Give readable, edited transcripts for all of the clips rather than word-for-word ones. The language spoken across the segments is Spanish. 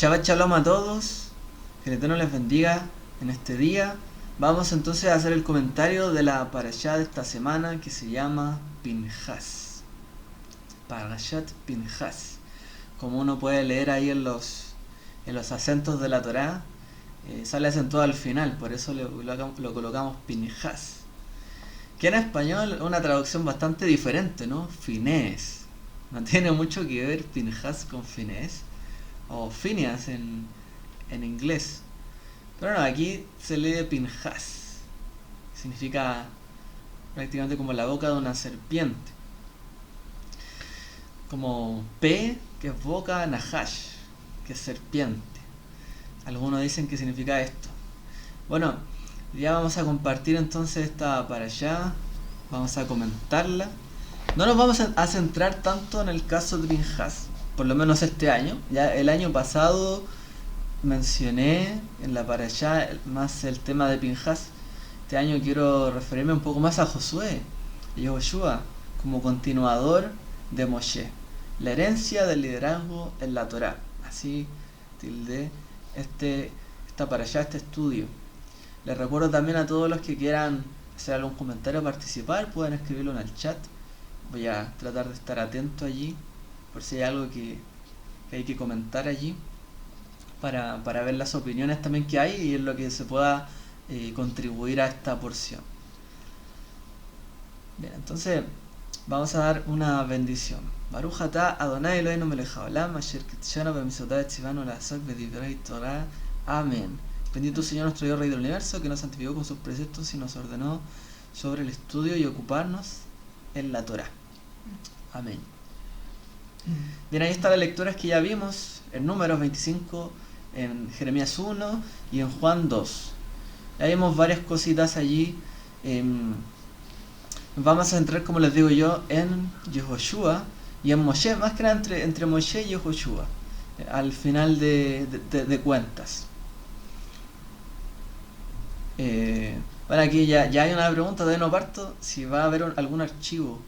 Shabbat Shalom a todos, que el Eterno les bendiga en este día. Vamos entonces a hacer el comentario de la parashá de esta semana que se llama Pinhas. Parashat Pinhas. Como uno puede leer ahí en los acentos de la Torá, sale acentuado al final, por eso lo colocamos Pinhas. Que en español es una traducción bastante diferente, ¿no? Finés. No tiene mucho que ver Pinhas con Finés, o Phineas en inglés. Pero no, aquí se lee Pinhas. Significa prácticamente como la boca de una serpiente. Como P, que es boca, Nahash, que es serpiente. Algunos dicen que significa esto. Bueno, ya vamos a compartir entonces esta parashá. Vamos a comentarla. No nos vamos a centrar tanto en el caso de Pinhas, por lo menos este año. Ya el año pasado mencioné en la parashá más el tema de Pinhas. Este año quiero referirme un poco más a Josué y Joshua como continuador de Moshe, la herencia del liderazgo en la Torá. Así tildé esta parashá, este estudio. Les recuerdo también a todos los que quieran hacer algún comentario o participar, pueden escribirlo en el chat. Voy a tratar de estar atento allí por si hay algo que hay que comentar allí para ver las opiniones también que hay y en lo que se pueda contribuir a esta porción. Bien, entonces vamos a dar una bendición. Baruch atah Adonai Eloheinu melech haolam asher kitshanu b'mitzvotav v'tzivanu la'asok b'divrei Torah. Amén. Bendito Señor nuestro Dios Rey del Universo, que nos santificó con sus preceptos y nos ordenó sobre el estudio y ocuparnos en la Torah. Amén. Bien, ahí están las lecturas que ya vimos en Números 25, en Jeremías 1 y en Juan 2. Ya vimos varias cositas allí. Vamos a entrar, como les digo yo, en Yehoshua y en Moshe, más que nada entre Moshe y Yehoshua, al final de cuentas. Bueno, aquí ya hay una pregunta, todavía no parto, si va a haber algún archivo.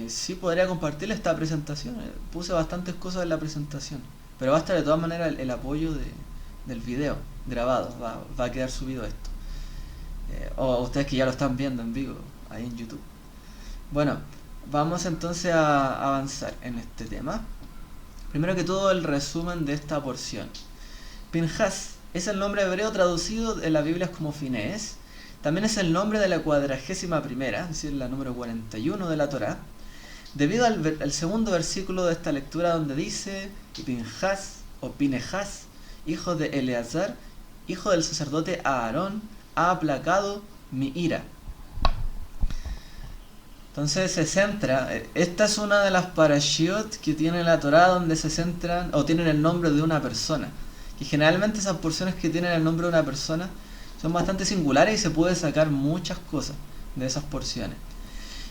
Sí podría compartirle esta presentación. Puse bastantes cosas en la presentación, pero va a estar de todas maneras el apoyo del video grabado. Va a quedar subido esto. O ustedes que ya lo están viendo en vivo ahí en YouTube. Bueno, vamos entonces a avanzar en este tema. Primero que todo, el resumen de esta porción. Pinhas es el nombre hebreo traducido en las Biblias como Finés. También es el nombre de la 41ª, es decir, la número 41 de la Torá, debido al segundo versículo de esta lectura donde dice: y Pinhas o Pinehas, hijo de Eleazar, hijo del sacerdote Aarón, ha aplacado mi ira. Entonces se centra, esta es una de las parashiot que tiene la Torá donde se centran o tienen el nombre de una persona, y generalmente esas porciones que tienen el nombre de una persona son bastante singulares y se puede sacar muchas cosas de esas porciones.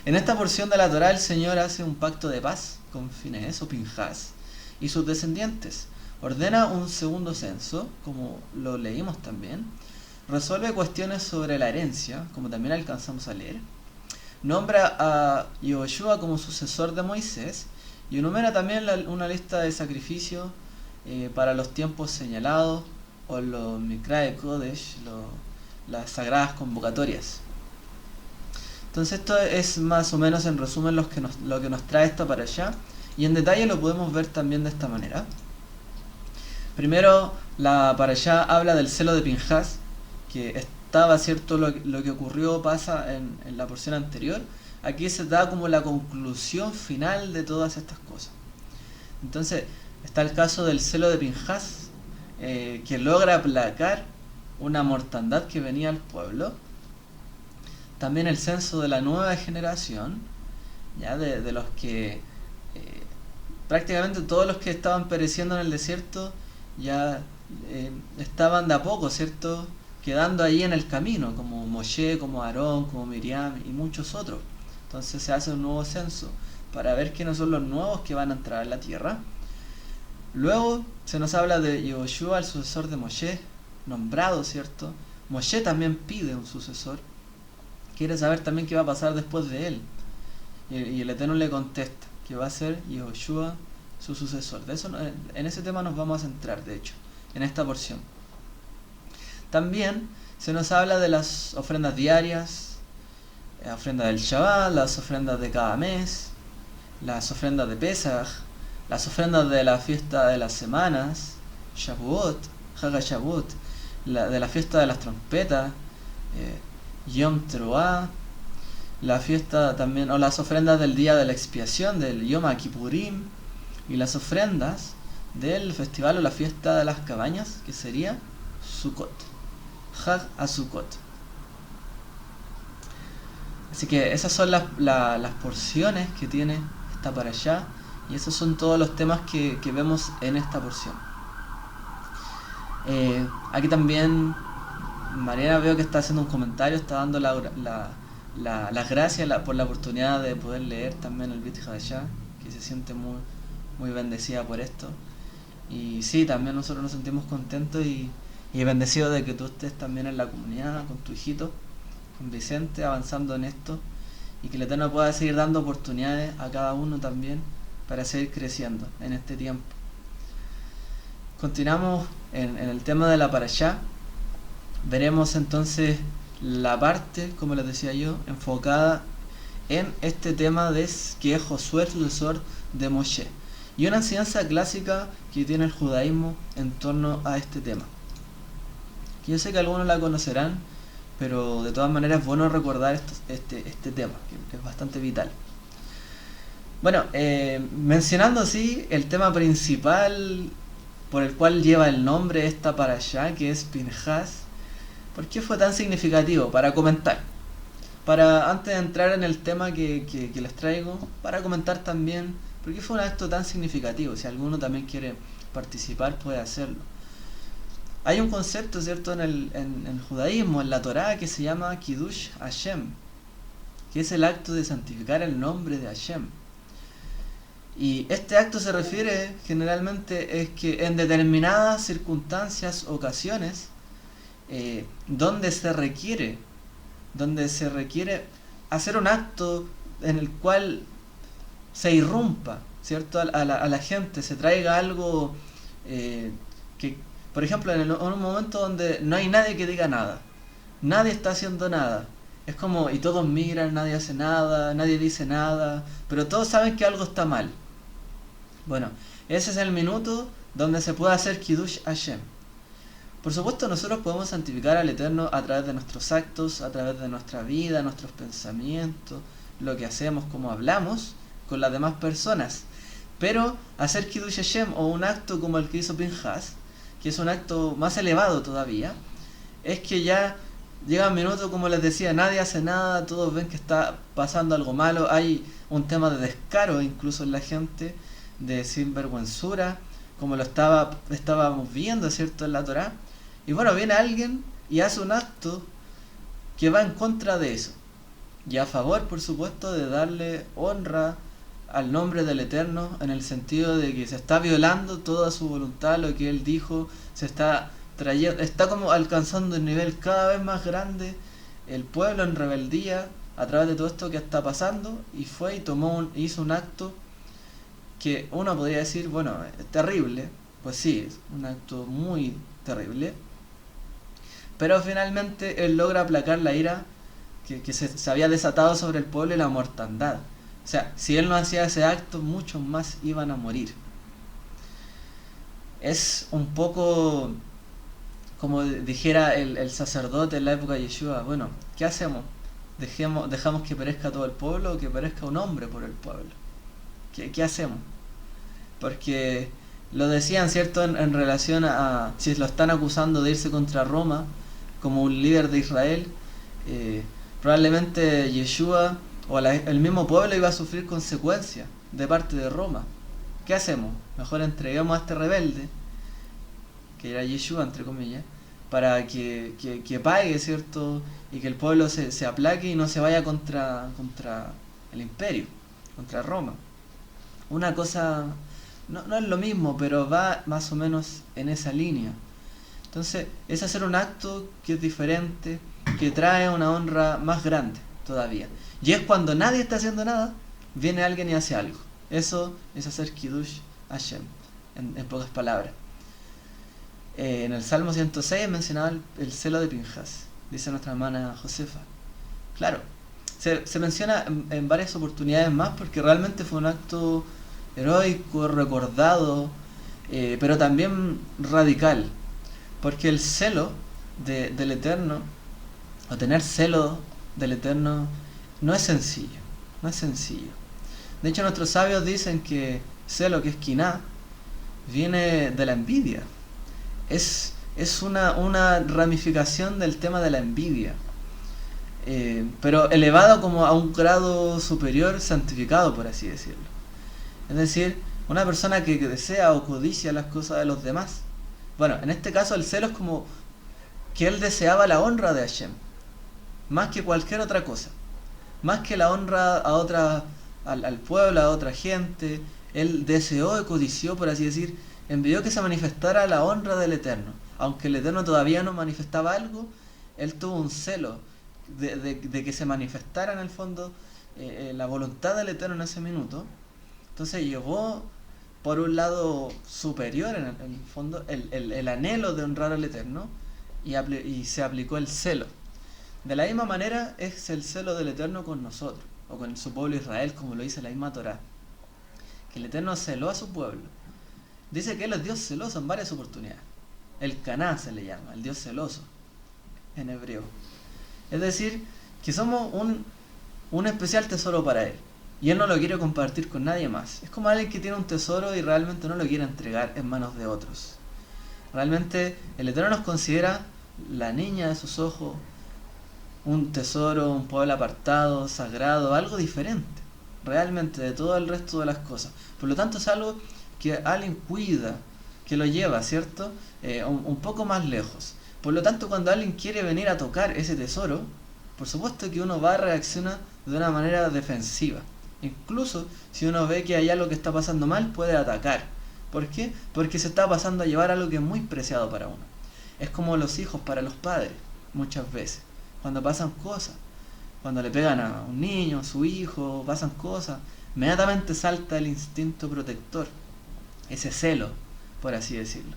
En esta porción de la Torá el Señor hace un pacto de paz con Finés o Pinhas y sus descendientes. Ordena un segundo censo, como lo leímos también. Resuelve cuestiones sobre la herencia, como también alcanzamos a leer. Nombra a Yehoshua como sucesor de Moisés y enumera también una lista de sacrificios para los tiempos señalados, o los Mikra Kodesh, las sagradas convocatorias. Entonces esto es más o menos en resumen lo que nos trae esta parashá, y en detalle lo podemos ver también de esta manera. Primero, la parashá habla del celo de Pinhas, que estaba cierto lo que ocurrió, pasa en la porción anterior. Aquí se da como la conclusión final de todas estas cosas. Entonces está el caso del celo de Pinhas, que logra aplacar una mortandad que venía al pueblo. También el censo de la nueva generación, ya de los que prácticamente todos los que estaban pereciendo en el desierto ya estaban de a poco, ¿cierto?, quedando ahí en el camino, como Moshe, como Aarón, como Miriam y muchos otros. Entonces se hace un nuevo censo para ver quiénes son los nuevos que van a entrar en la tierra. Luego se nos habla de Yehoshua, el sucesor de Moshe, nombrado, ¿cierto? Moshe también pide un sucesor, quiere saber también qué va a pasar después de él. Y el Eterno le contesta que va a ser Yehoshua su sucesor. De eso, en ese tema nos vamos a centrar, de hecho, en esta porción. También se nos habla de las ofrendas diarias, la ofrenda del Shabbat, las ofrendas de cada mes, las ofrendas de Pesach, las ofrendas de la fiesta de las semanas, Shavuot, Haga Shavuot, de la fiesta de las trompetas, Yom Teruah, la fiesta también, o las ofrendas del día de la expiación, del Yom Kippurim, y las ofrendas del festival o la fiesta de las cabañas, que sería Sukkot, Hag a Sukkot. Así que esas son las porciones que tiene esta parashá, y esos son todos los temas que vemos en esta porción. Aquí también Mariana veo que está haciendo un comentario, está dando las gracias por la oportunidad de poder leer también el Brit Hadashah, que se siente muy, muy bendecida por esto. Y sí, también nosotros nos sentimos contentos y bendecidos de que tú estés también en la comunidad con tu hijito, con Vicente, avanzando en esto, y que el Eterno pueda seguir dando oportunidades a cada uno también para seguir creciendo en este tiempo. Continuamos en el tema de la parashá. Veremos entonces la parte, como les decía yo, enfocada en este tema de que es Josué, el sucesor de Moshe, y una enseñanza clásica que tiene el judaísmo en torno a este tema, que yo sé que algunos la conocerán, pero de todas maneras es bueno recordar este tema, que es bastante vital. Bueno, mencionando así el tema principal por el cual lleva el nombre esta parashá, que es Pinhas. ¿Por qué fue tan significativo? Para comentar. Antes de entrar en el tema que les traigo, para comentar también por qué fue un acto tan significativo. Si alguno también quiere participar, puede hacerlo. Hay un concepto, ¿cierto?, en el judaísmo, en la Torá, que se llama Kiddush Hashem, que es el acto de santificar el nombre de Hashem. Y este acto se refiere generalmente es que en determinadas circunstancias, ocasiones, donde se requiere hacer un acto en el cual se irrumpa, ¿cierto?, a la gente, se traiga algo que, por ejemplo, en un momento donde no hay nadie que diga nada, nadie está haciendo nada, es como, y todos miran, nadie hace nada, nadie dice nada, pero todos saben que algo está mal. Bueno, ese es el minuto donde se puede hacer Kiddush Hashem. Por supuesto, nosotros podemos santificar al Eterno a través de nuestros actos, a través de nuestra vida, nuestros pensamientos, lo que hacemos, cómo hablamos con las demás personas. Pero hacer Kiddush Hashem, o un acto como el que hizo Pinhas, que es un acto más elevado todavía, es que ya llega un minuto, como les decía, nadie hace nada, todos ven que está pasando algo malo, hay un tema de descaro incluso en la gente, de sinvergüenzura, como lo estábamos viendo, ¿cierto?, en la Torá. Y bueno, viene alguien y hace un acto que va en contra de eso, y a favor, por supuesto, de darle honra al nombre del Eterno, en el sentido de que se está violando toda su voluntad, lo que Él dijo, se está trayendo, está como alcanzando un nivel cada vez más grande, el pueblo en rebeldía a través de todo esto que está pasando, y fue y hizo un acto que uno podría decir, bueno, es terrible, pues sí, es un acto muy terrible, pero finalmente Él logra aplacar la ira que se había desatado sobre el pueblo y la mortandad. O sea, si Él no hacía ese acto, muchos más iban a morir. Es un poco como dijera el sacerdote en la época de Yeshua, bueno, ¿qué hacemos? ¿Dejamos que perezca todo el pueblo o que perezca un hombre por el pueblo? ¿Qué hacemos? Porque lo decían, ¿cierto?, en relación a si lo están acusando de irse contra Roma como un líder de Israel, probablemente Yeshua o el mismo pueblo iba a sufrir consecuencias de parte de Roma. ¿Qué hacemos? Mejor entreguemos a este rebelde, que era Yeshua, entre comillas, para que pague, ¿cierto?, y que el pueblo se aplaque y no se vaya contra el imperio, contra Roma. Una cosa, no es lo mismo, pero va más o menos en esa línea. Entonces, es hacer un acto que es diferente, que trae una honra más grande todavía. Y es cuando nadie está haciendo nada, viene alguien y hace algo. Eso es hacer Kiddush Hashem, en pocas palabras. En el Salmo 106 mencionaba el celo de Pinjas, dice nuestra hermana Josefa. Claro, se menciona en varias oportunidades más porque realmente fue un acto heroico, recordado, pero también radical. Porque el celo del Eterno, o tener celo del Eterno, no es sencillo. No es sencillo. De hecho, nuestros sabios dicen que celo, que es quiná, viene de la envidia. Es una ramificación del tema de la envidia. Pero elevado como a un grado superior, santificado, por así decirlo. Es decir, una persona que desea o codicia las cosas de los demás. Bueno, en este caso el celo es como que él deseaba la honra de Hashem, más que cualquier otra cosa. Más que la honra a al pueblo, a otra gente, él deseó y codició, por así decir, envió que se manifestara la honra del Eterno. Aunque el Eterno todavía no manifestaba algo, él tuvo un celo de que se manifestara en el fondo la voluntad del Eterno en ese minuto. Entonces llevó por un lado superior en el fondo el anhelo de honrar al Eterno y se aplicó el celo. De la misma manera es el celo del Eterno con nosotros, o con su pueblo Israel, como lo dice la misma Torá, que el Eterno celó a su pueblo. Dice que Él es Dios celoso en varias oportunidades. El Caná se le llama, el Dios celoso, en hebreo. Es decir, que somos un especial tesoro para Él, y Él no lo quiere compartir con nadie más. Es como alguien que tiene un tesoro y realmente no lo quiere entregar en manos de otros. Realmente el Eterno nos considera la niña de sus ojos, un tesoro, un pueblo apartado, sagrado, algo diferente, realmente, de todo el resto de las cosas. Por lo tanto es algo que alguien cuida, que lo lleva, ¿cierto? Un poco más lejos. Por lo tanto, cuando alguien quiere venir a tocar ese tesoro, por supuesto que uno va a reaccionar de una manera defensiva. Incluso si uno ve que hay algo que está pasando mal, puede atacar. ¿Por qué? Porque se está pasando a llevar algo que es muy preciado para uno. Es como los hijos para los padres, muchas veces. Cuando pasan cosas, cuando le pegan a un niño, a su hijo, pasan cosas, inmediatamente salta el instinto protector, ese celo, por así decirlo.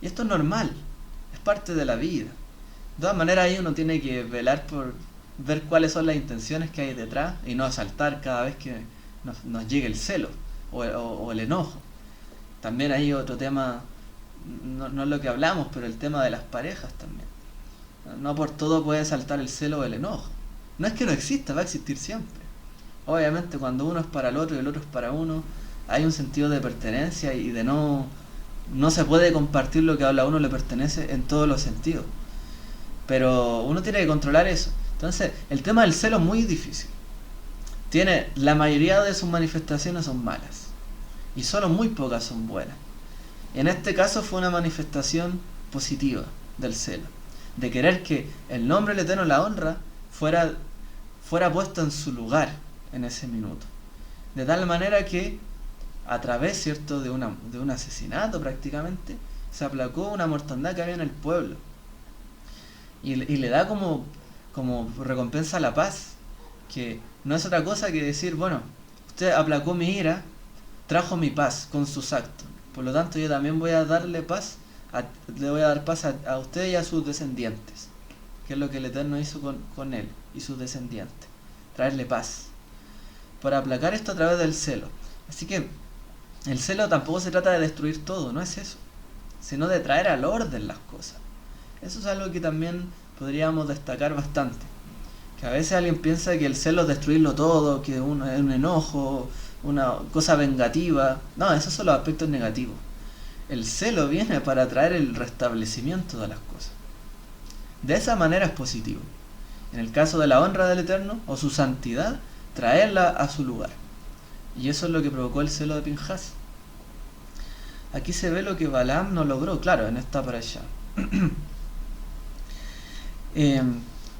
Y esto es normal, es parte de la vida. De todas maneras, ahí uno tiene que velar por ver cuáles son las intenciones que hay detrás y no asaltar cada vez que nos llegue el celo o el enojo. También hay otro tema, no es lo que hablamos, pero el tema de las parejas también. No por todo puede saltar el celo o el enojo. No es que no exista, va a existir siempre. Obviamente cuando uno es para el otro y el otro es para uno, hay un sentido de pertenencia y de no se puede compartir lo que a uno le pertenece en todos los sentidos. Pero uno tiene que controlar eso. Entonces, el tema del celo es muy difícil. La mayoría de sus manifestaciones son malas. Y solo muy pocas son buenas. En este caso fue una manifestación positiva del celo. De querer que el nombre del Eterno, la honra, fuera puesto en su lugar en ese minuto. De tal manera que, a través, ¿cierto?, de un asesinato prácticamente, se aplacó una mortandad que había en el pueblo. Y le da como recompensa la paz, que no es otra cosa que decir, bueno, usted aplacó mi ira, trajo mi paz con sus actos. Por lo tanto, yo también voy a darle paz, le voy a dar paz a usted y a sus descendientes, que es lo que el Eterno hizo con él y sus descendientes, traerle paz, para aplacar esto a través del celo. Así que el celo tampoco se trata de destruir todo, no es eso, sino de traer al orden las cosas. Eso es algo que también podríamos destacar bastante, que a veces alguien piensa que el celo es destruirlo todo, que es un enojo, una cosa vengativa. No, esos son los aspectos negativos. El celo viene para traer el restablecimiento de las cosas. De esa manera es positivo. En el caso de la honra del Eterno o su santidad, traerla a su lugar. Y eso es lo que provocó el celo de Pinjas. Aquí se ve lo que Balaam no logró, claro, en esta parasha.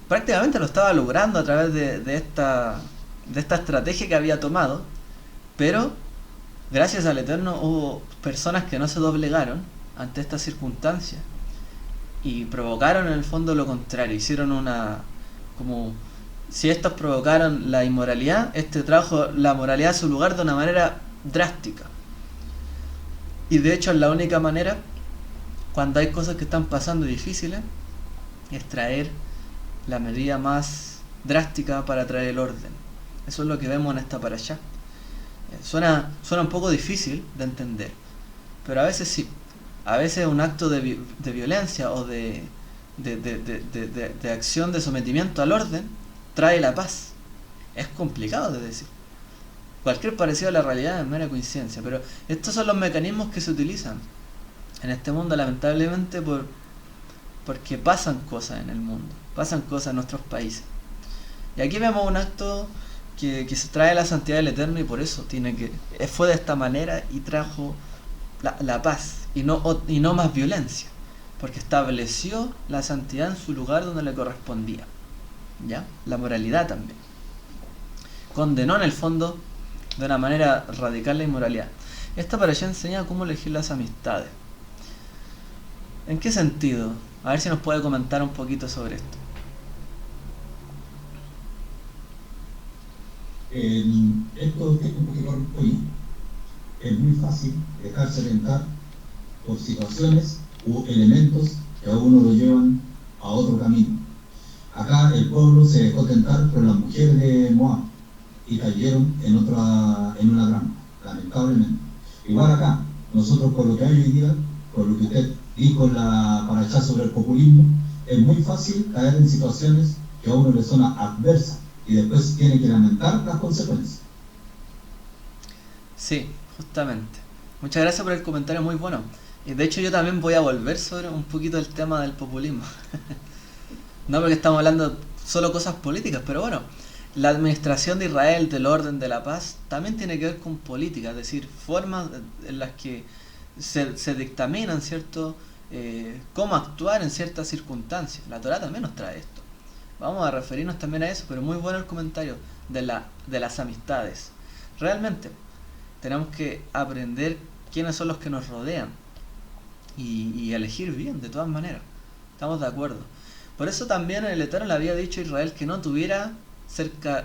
Prácticamente lo estaba logrando a través de esta estrategia que había tomado, pero gracias al Eterno hubo personas que no se doblegaron ante esta circunstancia y provocaron en el fondo lo contrario. Hicieron como si estos provocaron la inmoralidad, este trajo la moralidad a su lugar de una manera drástica. Y de hecho es la única manera, cuando hay cosas que están pasando difíciles, es traer la medida más drástica para traer el orden. Eso es lo que vemos en esta parashá. Suena un poco difícil de entender, pero a veces sí. A veces un acto de violencia o de acción de sometimiento al orden trae la paz. Es complicado de decir. Cualquier parecido a la realidad es mera coincidencia, pero estos son los mecanismos que se utilizan en este mundo, lamentablemente, porque pasan cosas en el mundo, pasan cosas en nuestros países. Y aquí vemos un acto que se trae la santidad del Eterno, y por eso fue de esta manera y trajo la paz y no más violencia, porque estableció la santidad en su lugar donde le correspondía, ¿ya? La moralidad también. Condenó en el fondo de una manera radical la inmoralidad. Esta parashá enseña cómo elegir las amistades. ¿En qué sentido? A ver si nos puede comentar un poquito sobre esto. Esto que un poquito hoy es muy fácil dejarse alentar por situaciones u elementos que a uno lo llevan a otro camino. Acá el pueblo se dejó tentar por las mujeres de Moab y cayeron en una trampa, lamentablemente. Igual acá, nosotros por lo que hay hoy día, por lo que usted dijo en la parashá sobre el populismo, es muy fácil caer en situaciones que a uno le son adversas y después tiene que lamentar las consecuencias. Sí, justamente. Muchas gracias por el comentario, muy bueno. Y de hecho yo también voy a volver sobre un poquito el tema del populismo. No porque estamos hablando solo cosas políticas, pero bueno, la administración de Israel, del orden, de la paz, también tiene que ver con política, es decir, formas en las que se dictaminan, ¿cierto? Cómo actuar en ciertas circunstancias. La Torá también nos trae esto. Vamos a referirnos también a eso, pero muy bueno el comentario de las amistades. Realmente, tenemos que aprender quiénes son los que nos rodean y elegir bien, de todas maneras. Estamos de acuerdo. Por eso también el Eterno le había dicho a Israel que no tuviera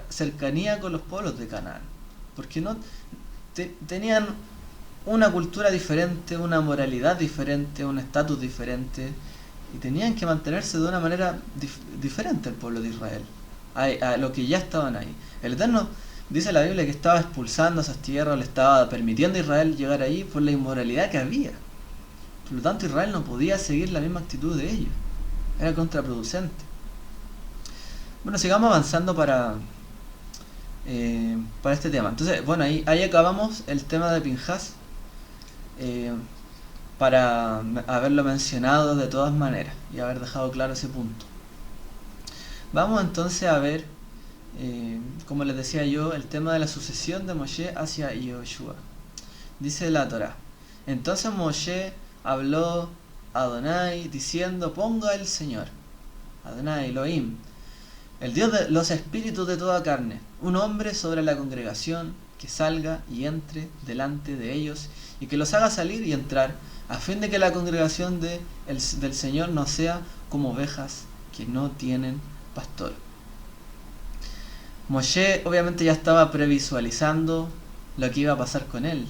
cercanía con los pueblos de Canaán, porque no tenían una cultura diferente, una moralidad diferente, un estatus diferente, y tenían que mantenerse de una manera diferente al pueblo de Israel, a lo que ya estaban ahí. El Eterno dice la Biblia que estaba expulsando esas tierras, le estaba permitiendo a Israel llegar ahí por la inmoralidad que había. Por lo tanto, Israel no podía seguir la misma actitud de ellos. Era contraproducente. Bueno, sigamos avanzando para este tema. Entonces, bueno, ahí acabamos el tema de Pinhas, para haberlo mencionado de todas maneras y haber dejado claro ese punto. Vamos entonces a ver, como les decía yo, el tema de la sucesión de Moshe hacia Yoshua. Dice la Torá: entonces Moshe habló a Adonai diciendo: ponga el Señor, Adonai Elohim, el Dios de los espíritus de toda carne, un hombre sobre la congregación que salga y entre delante de ellos y que los haga salir y entrar, a fin de que la congregación del Señor no sea como ovejas que no tienen pastor. Moshe obviamente ya estaba previsualizando lo que iba a pasar con él.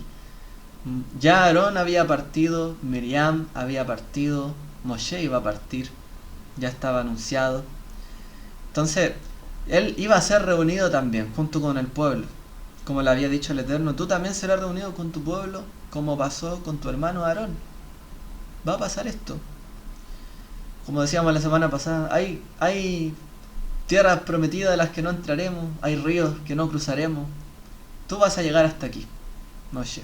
Ya Aarón había partido, Miriam había partido, Moshe iba a partir, ya estaba anunciado. Entonces, él iba a ser reunido también, junto con el pueblo. Como le había dicho el Eterno: tú también serás reunido con tu pueblo, como pasó con tu hermano Aarón. Va a pasar esto. Como decíamos la semana pasada, hay tierras prometidas de las que no entraremos, hay ríos que no cruzaremos. Tú vas a llegar hasta aquí, Moshe.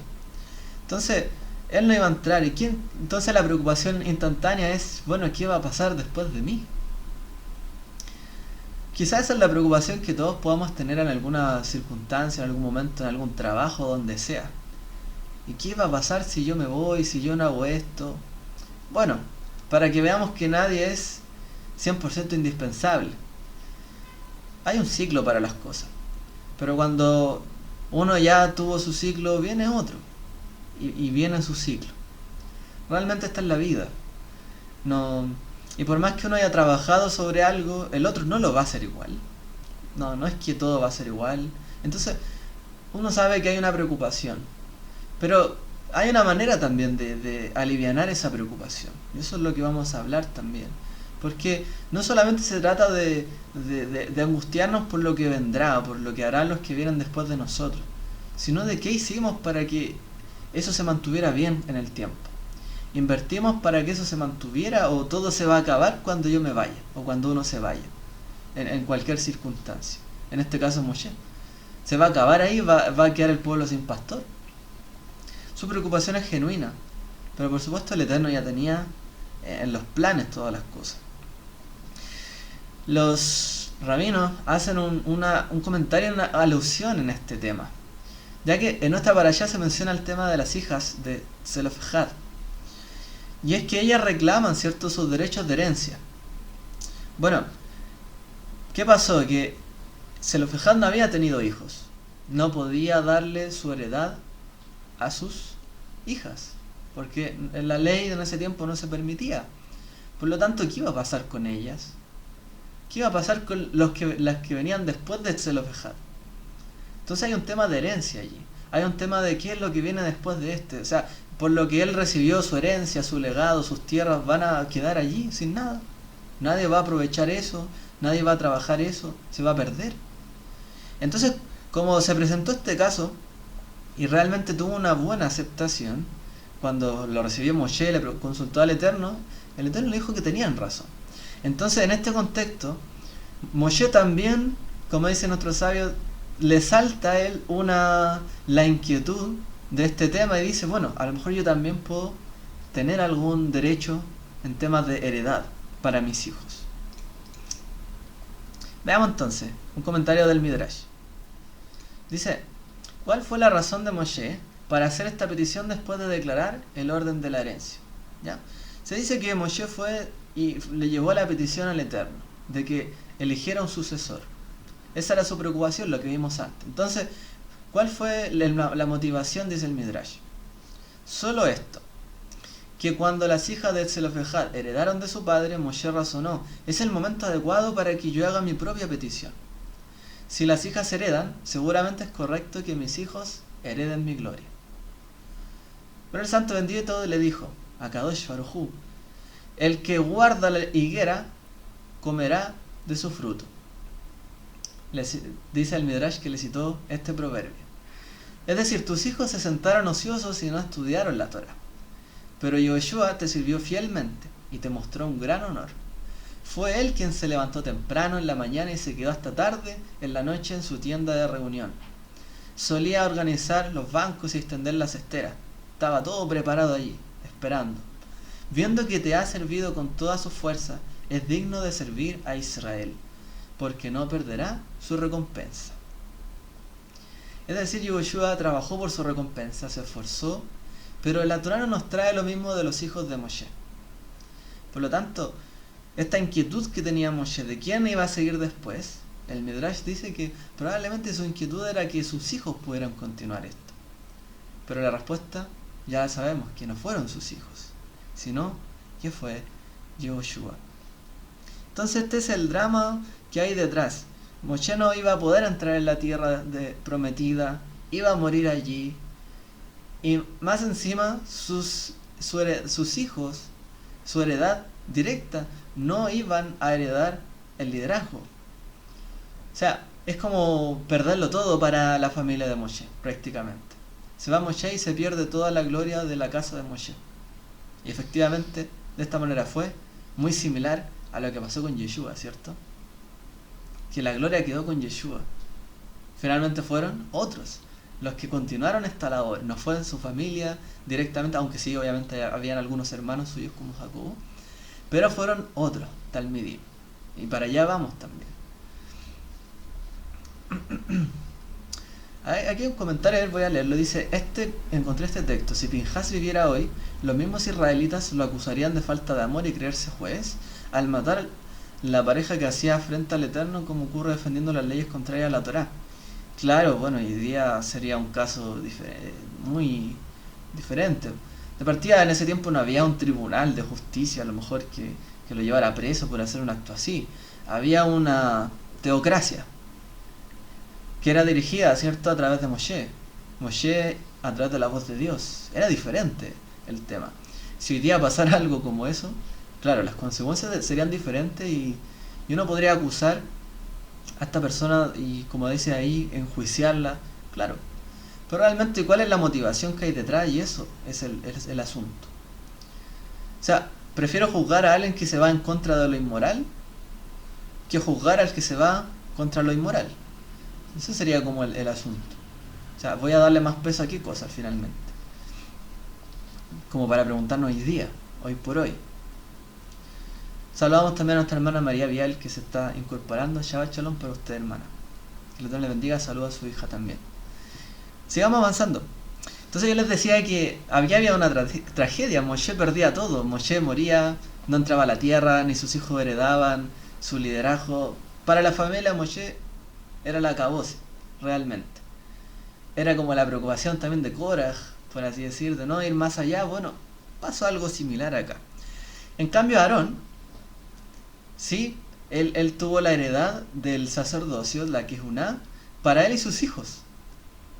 Entonces, él no iba a entrar. Entonces la preocupación instantánea es: bueno, ¿qué va a pasar después de mí? Quizás esa es la preocupación que todos podamos tener en alguna circunstancia, en algún momento, en algún trabajo, donde sea. ¿Y qué va a pasar si yo me voy, si yo no hago esto? Bueno, para que veamos que nadie es 100% indispensable. Hay un ciclo para las cosas, pero cuando uno ya tuvo su ciclo, viene otro, y viene su ciclo. Realmente esta es la vida. Y por más que uno haya trabajado sobre algo, el otro no lo va a hacer igual. No es que todo va a ser igual. Entonces, uno sabe que hay una preocupación. Pero hay una manera también de alivianar esa preocupación. Y eso es lo que vamos a hablar también. Porque no solamente se trata de angustiarnos por lo que vendrá, o por lo que harán los que vienen después de nosotros, sino de qué hicimos para que eso se mantuviera bien en el tiempo. Invertimos para que eso se mantuviera, o todo se va a acabar cuando yo me vaya, o cuando uno se vaya, en cualquier circunstancia. En este caso Moshe. Se va a acabar ahí, va a quedar el pueblo sin pastor. Su preocupación es genuina, pero por supuesto el Eterno ya tenía en los planes todas las cosas. Los rabinos hacen un comentario, una alusión en este tema, ya que en nuestra parashá se menciona el tema de las hijas de Zelofejad, y es que ellas reclaman, ¿cierto?, sus derechos de herencia. Bueno, ¿qué pasó? Que Zelofejad no había tenido hijos, no podía darle su heredad a sus hijas, porque en la ley en ese tiempo no se permitía. Por lo tanto, ¿qué iba a pasar con ellas? ¿Qué iba a pasar con las que venían después de Zelofejad? Entonces hay un tema de herencia allí, hay un tema de qué es lo que viene después de este. O sea, por lo que él recibió, su herencia, su legado, sus tierras van a quedar allí sin nada. Nadie va a aprovechar eso, nadie va a trabajar eso, se va a perder. Entonces, como se presentó este caso y realmente tuvo una buena aceptación, cuando lo recibió Moshe, le consultó al Eterno, el Eterno le dijo que tenían razón. Entonces, en este contexto, Moshe también, como dice nuestro sabio, le salta a él la inquietud de este tema y dice, bueno, a lo mejor yo también puedo tener algún derecho en temas de heredad para mis hijos. Veamos entonces un comentario del Midrash. Dice, ¿cuál fue la razón de Moshe para hacer esta petición después de declarar el orden de la herencia? ¿Ya? Se dice que Moshe fue y le llevó la petición al Eterno de que eligiera un sucesor. Esa era su preocupación, lo que vimos antes. Entonces, ¿cuál fue la motivación? Dice el Midrash. Solo esto, que cuando las hijas de Zelofejad heredaron de su padre, Moshe razonó, es el momento adecuado para que yo haga mi propia petición. Si las hijas heredan, seguramente es correcto que mis hijos hereden mi gloria. Pero el santo bendito le dijo a Kadosh Baruj Hu, el que guarda la higuera comerá de su fruto. Dice el Midrash que le citó este proverbio. Es decir, tus hijos se sentaron ociosos y no estudiaron la Torah. Pero Yoshua te sirvió fielmente y te mostró un gran honor. Fue él quien se levantó temprano en la mañana y se quedó hasta tarde en la noche en su tienda de reunión. Solía organizar los bancos y extender las esteras. Estaba todo preparado allí, esperando. Viendo que te ha servido con toda su fuerza, es digno de servir a Israel, porque no perderá su recompensa. Es decir, Yoshua trabajó por su recompensa, se esforzó, pero la Torá no nos trae lo mismo de los hijos de Moshe. Por lo tanto, esta inquietud que tenía Moshe de quién iba a seguir después, el Midrash dice que probablemente su inquietud era que sus hijos pudieran continuar esto. Pero la respuesta ya la sabemos, que no fueron sus hijos, sino que fue Yoshua. Entonces este es el drama que hay detrás. Moshe no iba a poder entrar en la tierra prometida, iba a morir allí, y más encima sus hijos, su heredad directa, no iban a heredar el liderazgo. O sea, es como perderlo todo para la familia de Moshe, prácticamente. Se va Moshe y se pierde toda la gloria de la casa de Moshe. Y efectivamente, de esta manera fue muy similar a lo que pasó con Yeshua, ¿cierto? Que la gloria quedó con Yeshua. Finalmente fueron otros los que continuaron esta labor. No fue en su familia directamente, aunque sí, obviamente habían algunos hermanos suyos como Jacobo, pero fueron otros, Talmidim. Y para allá vamos también. Aquí hay un comentario, a ver, voy a leerlo. Dice, encontré este texto. Si Pinhas viviera hoy, los mismos israelitas lo acusarían de falta de amor y creerse juez al matar la pareja que hacía frente al Eterno, como ocurre defendiendo las leyes contrarias a la Torá. Claro, bueno, hoy día sería un caso muy diferente. De partida, en ese tiempo no había un tribunal de justicia, a lo mejor, que lo llevara preso por hacer un acto así. Había una teocracia que era dirigida, ¿cierto?, a través de Moshe. Moshe a través de la voz de Dios. Era diferente el tema. Si hoy día pasara algo como eso, claro, las consecuencias serían diferentes y uno podría acusar a esta persona y, como dice ahí, enjuiciarla, claro. Pero realmente, ¿cuál es la motivación que hay detrás? Y eso es el asunto. O sea, prefiero juzgar a alguien que se va en contra de lo inmoral que juzgar al que se va contra lo inmoral. Eso sería como el asunto. O sea, voy a darle más peso a qué cosa finalmente. Como para preguntarnos hoy día, hoy por hoy. Saludamos también a nuestra hermana María Vial, que se está incorporando. Shabbat Shalom para usted, hermana. Que Dios le bendiga. Saluda a su hija también. Sigamos avanzando. Entonces yo les decía que había una tragedia. Moshe perdía todo. Moshe moría, no entraba a la tierra, ni sus hijos heredaban su liderazgo. Para la familia Moshe era la acabose, realmente. Era como la preocupación también de Korah, por así decir, de no ir más allá. Bueno, pasó algo similar acá. En cambio Aarón, sí, él tuvo la heredad del sacerdocio, la Kejuná, para él y sus hijos.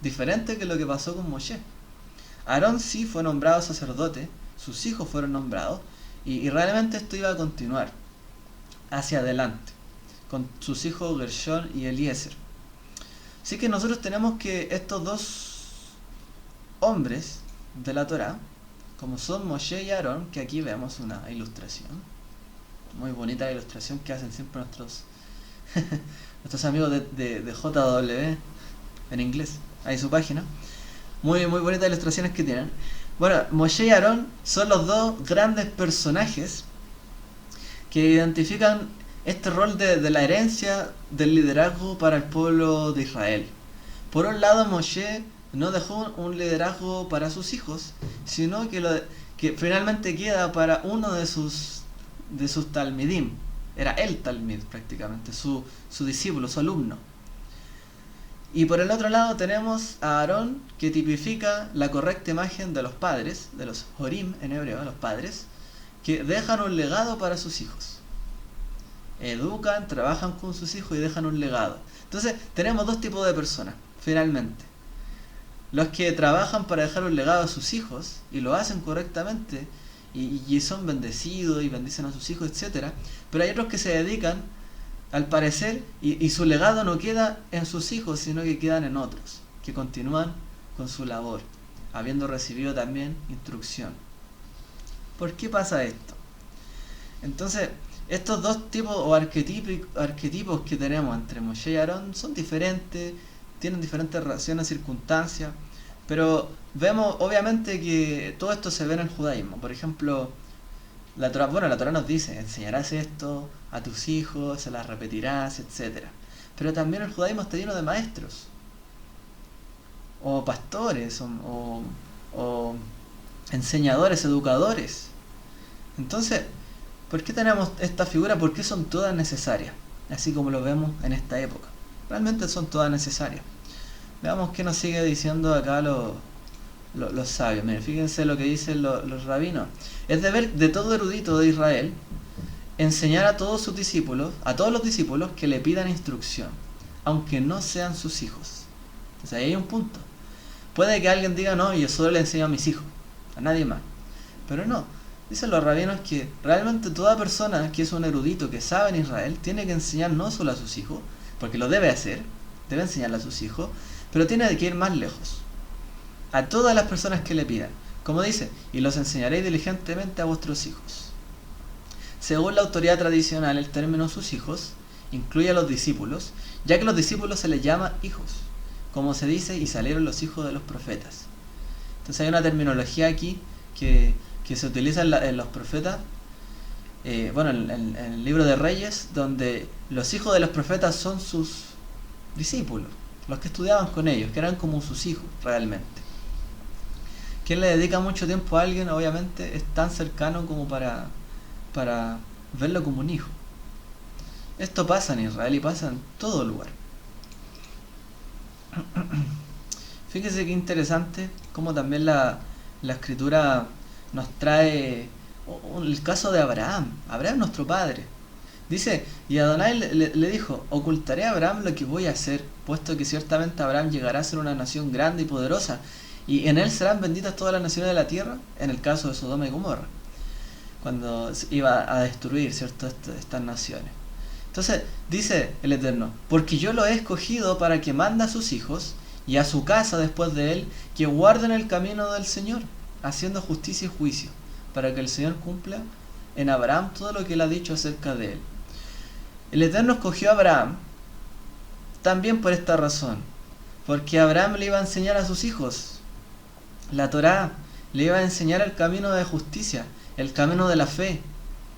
Diferente que lo que pasó con Moshe. Aarón sí fue nombrado sacerdote, sus hijos fueron nombrados, y realmente esto iba a continuar hacia adelante, con sus hijos Gershón y Eliezer. Así que nosotros tenemos que estos dos hombres de la Torá, como son Moshe y Aarón, que aquí vemos una ilustración, muy bonita la ilustración que hacen siempre nuestros amigos de JW en inglés, ahí su página, muy bonitas ilustraciones que tienen. Bueno, Moshe y Aarón son los dos grandes personajes que identifican este rol de la herencia del liderazgo para el pueblo de Israel. Por un lado, Moshe no dejó un liderazgo para sus hijos, sino que finalmente queda para uno de sus talmidim. Era el talmid prácticamente, su discípulo, su alumno. Y por el otro lado tenemos a Aarón, que tipifica la correcta imagen de los padres, de los horim en hebreo, los padres, que dejan un legado para sus hijos. Educan, trabajan con sus hijos y dejan un legado. Entonces tenemos dos tipos de personas, finalmente. Los que trabajan para dejar un legado a sus hijos y lo hacen correctamente y son bendecidos y bendicen a sus hijos, etc. Pero hay otros que se dedican, al parecer, y su legado no queda en sus hijos, sino que quedan en otros, que continúan con su labor, habiendo recibido también instrucción. ¿Por qué pasa esto? Entonces, estos dos tipos o arquetipos que tenemos entre Moshe y Aarón son diferentes, tienen diferentes relaciones, circunstancias, pero vemos obviamente que todo esto se ve en el judaísmo. Por ejemplo, la Torá nos dice, enseñarás esto a tus hijos, se las repetirás, etc. Pero también el judaísmo está lleno de maestros, o pastores, o enseñadores, educadores. Entonces, ¿por qué tenemos esta figura? ¿Por qué son todas necesarias? Así como lo vemos en esta época. Realmente son todas necesarias. Veamos qué nos sigue diciendo acá los sabios. Miren, fíjense lo que dicen los rabinos. Es deber de todo erudito de Israel enseñar a todos sus discípulos, a todos los discípulos que le pidan instrucción, aunque no sean sus hijos. Entonces ahí hay un punto. Puede que alguien diga, no, yo solo le enseño a mis hijos, a nadie más. Pero no, dicen los rabinos que realmente toda persona que es un erudito que sabe en Israel tiene que enseñar no solo a sus hijos, porque lo debe hacer, debe enseñarle a sus hijos, pero tiene que ir más lejos, a todas las personas que le pidan. Como dice, y los enseñaréis diligentemente a vuestros hijos. Según la autoridad tradicional, el término sus hijos incluye a los discípulos, ya que los discípulos se les llama hijos, como se dice, y salieron los hijos de los profetas. Entonces hay una terminología aquí que se utiliza en los profetas, en el libro de Reyes, donde los hijos de los profetas son sus discípulos, los que estudiaban con ellos, que eran como sus hijos realmente. Quien le dedica mucho tiempo a alguien, obviamente, es tan cercano como para verlo como un hijo. Esto pasa en Israel y pasa en todo lugar. Fíjese qué interesante cómo también la escritura nos trae el caso de Abraham. Abraham, nuestro padre. Dice, y Adonai le dijo, ocultaré a Abraham lo que voy a hacer, puesto que ciertamente Abraham llegará a ser una nación grande y poderosa, y en él serán benditas todas las naciones de la tierra, en el caso de Sodoma y Gomorra, cuando iba a destruir, ¿cierto?, estas naciones. Entonces dice el Eterno: porque yo lo he escogido para que mande a sus hijos y a su casa después de él, que guarden el camino del Señor, haciendo justicia y juicio, para que el Señor cumpla en Abraham todo lo que él ha dicho acerca de él. El Eterno escogió a Abraham también por esta razón, porque Abraham le iba a enseñar a sus hijos la Torá, le iba a enseñar el camino de justicia, el camino de la fe,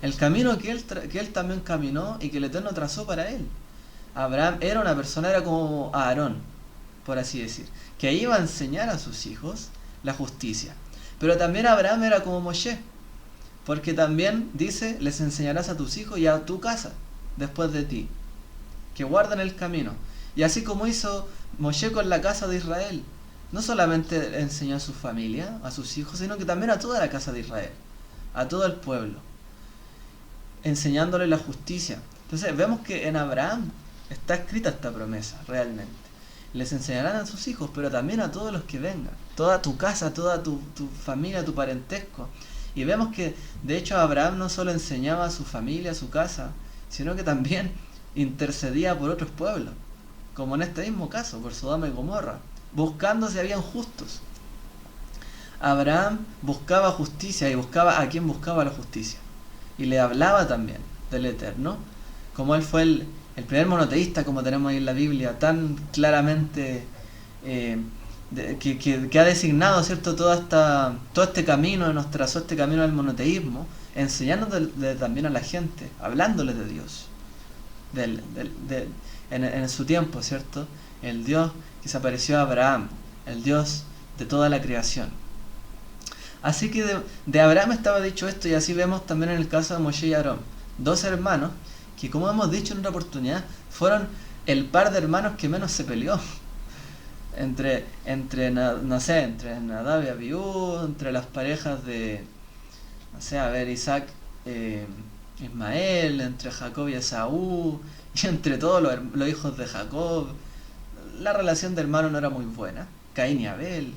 el camino que él también caminó y que el Eterno trazó para él. Abraham era una persona, era como Aarón, por así decir, que iba a enseñar a sus hijos la justicia. Pero también Abraham era como Moshe, porque también dice: les enseñarás a tus hijos y a tu casa después de ti, que guarden el camino. Y así como hizo Moshe con la casa de Israel, no solamente enseñó a su familia, a sus hijos, sino que también a toda la casa de Israel, a todo el pueblo, enseñándole la justicia. Entonces vemos que en Abraham está escrita esta promesa realmente. Les enseñarán a sus hijos, pero también a todos los que vengan, toda tu casa, toda tu familia, tu parentesco. Y vemos que de hecho Abraham no solo enseñaba a su familia, a su casa, sino que también intercedía por otros pueblos, como en este mismo caso, por Sodoma y Gomorra, buscando si habían justos. Abraham buscaba justicia y buscaba a quien buscaba la justicia, y le hablaba también del Eterno, como él fue el primer monoteísta, como tenemos ahí en la Biblia, tan claramente que ha designado, ¿cierto?, todo este camino, nos trazó este camino del monoteísmo, enseñándole también a la gente, hablándoles de Dios, en su tiempo, ¿cierto?, el Dios que se apareció a Abraham, el Dios de toda la creación. Así que de Abraham estaba dicho esto, y así vemos también en el caso de Moshe y Aarón, dos hermanos que, como hemos dicho en otra oportunidad, fueron el par de hermanos que menos se peleó entre Nadab y Abiú, entre las parejas de, Isaac, Ismael, entre Jacob y Esaú, y entre todos los hijos de Jacob. La relación de hermanos no era muy buena, Caín y Abel,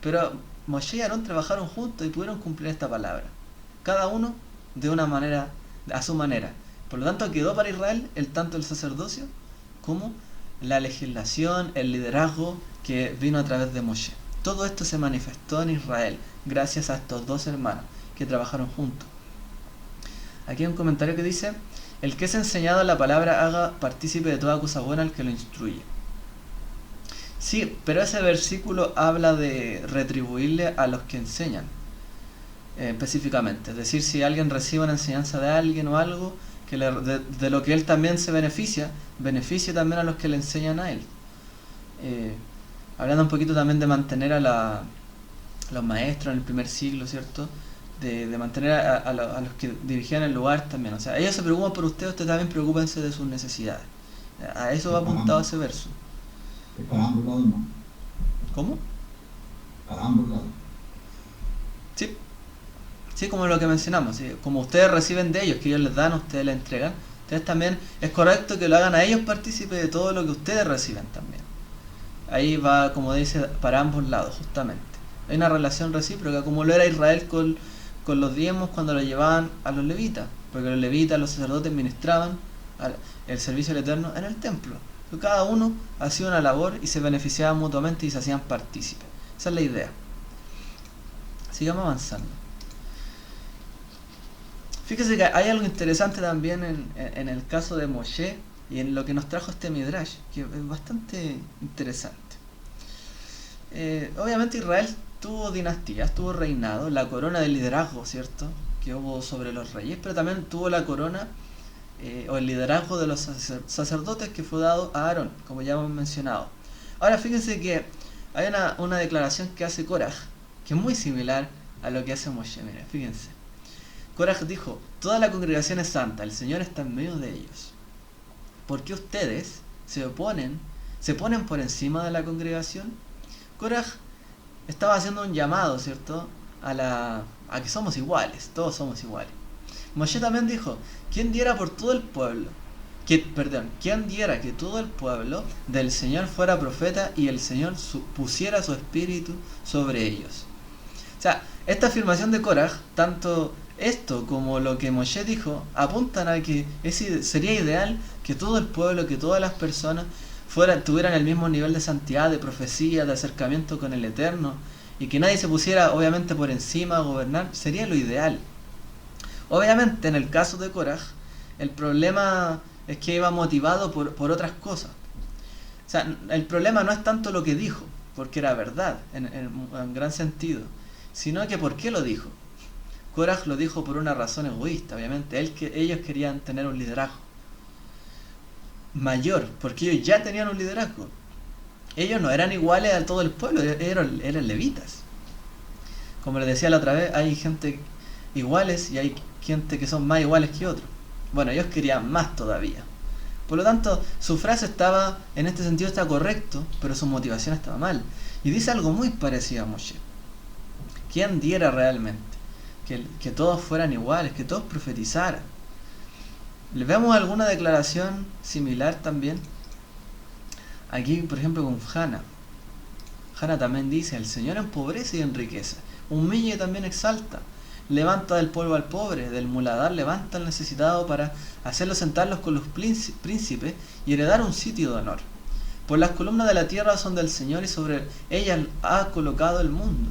pero Moshe y Aarón trabajaron juntos y pudieron cumplir esta palabra, cada uno de una manera, a su manera. Por lo tanto, quedó para Israel tanto el sacerdocio como la legislación, el liderazgo que vino a través de Moshe. Todo esto se manifestó en Israel gracias a estos dos hermanos que trabajaron juntos. Aquí hay un comentario que dice: el que es enseñado la palabra haga partícipe de toda cosa buena al que lo instruye. Sí, pero ese versículo habla de retribuirle a los que enseñan, específicamente. Es decir, si alguien recibe una enseñanza de alguien o algo, que de lo que él también se beneficie también a los que le enseñan a él. Hablando un poquito también de mantener a los maestros en el primer siglo, ¿cierto?, de mantener a los que dirigían el lugar también. O sea, ellos se preocupan por ustedes también preocúpense de sus necesidades. A eso va apuntado ese verso. Para ambos lados, ¿no? ¿Cómo? Para ambos lados. Sí, como lo que mencionamos, ¿sí? Como ustedes reciben de ellos, que ellos les dan, ustedes les entregan, ustedes también es correcto que lo hagan a ellos partícipe de todo lo que ustedes reciben también. Ahí va, como dice, para ambos lados, justamente. Hay una relación recíproca, como lo era Israel con los diezmos cuando lo llevaban a los levitas, porque los levitas, los sacerdotes, ministraban el servicio al Eterno en el templo. Cada uno hacía una labor y se beneficiaban mutuamente y se hacían partícipes. Esa es la idea. Sigamos avanzando. Fíjese que hay algo interesante también en el caso de Moshe y en lo que nos trajo este Midrash, que es bastante interesante. Obviamente Israel tuvo dinastías, tuvo reinado, la corona de liderazgo, ¿cierto?, que hubo sobre los reyes, pero también tuvo la corona o el liderazgo de los sacerdotes que fue dado a Aarón, como ya hemos mencionado. Ahora fíjense que hay una declaración que hace Koraj, que es muy similar a lo que hace Moshe. Mira, fíjense. Koraj dijo: toda la congregación es santa, el Señor está en medio de ellos. ¿Por qué ustedes se ponen por encima de la congregación? Koraj estaba haciendo un llamado, ¿cierto?, a que somos iguales, todos somos iguales. Moshe también dijo: ¿quién diera por todo el pueblo ¿Quién diera que todo el pueblo del Señor fuera profeta y el Señor pusiera su espíritu sobre ellos? O sea, esta afirmación de Korah, tanto esto como lo que Moshe dijo, apuntan a que sería ideal que todo el pueblo, que todas las personas tuvieran el mismo nivel de santidad, de profecía, de acercamiento con el Eterno, y que nadie se pusiera obviamente por encima a gobernar. Sería lo ideal. Obviamente en el caso de Korah, el problema es que iba motivado por otras cosas. O sea, el problema no es tanto lo que dijo, porque era verdad en gran sentido, sino que por qué lo dijo. Korah lo dijo por una razón egoísta, obviamente. Ellos querían tener un liderazgo mayor, porque ellos ya tenían un liderazgo. Ellos no eran iguales a todo el pueblo, eran levitas. Como les decía la otra vez, hay gente iguales y hay gente que son más iguales que otros. Bueno, ellos querían más todavía. Por lo tanto, su frase estaba, en este sentido está correcto, pero su motivación estaba mal. Y dice algo muy parecido a Moshe. ¿Quién diera realmente que todos fueran iguales, que todos profetizaran? ¿Le vemos alguna declaración similar también? Aquí, por ejemplo, con Hannah. Hannah también dice, el Señor empobrece y enriquece, humilla y también exalta. Levanta del polvo al pobre, del muladar levanta al necesitado para hacerlo sentarlos con los príncipes y heredar un sitio de honor. Por las columnas de la tierra son del Señor y sobre ellas ha colocado el mundo.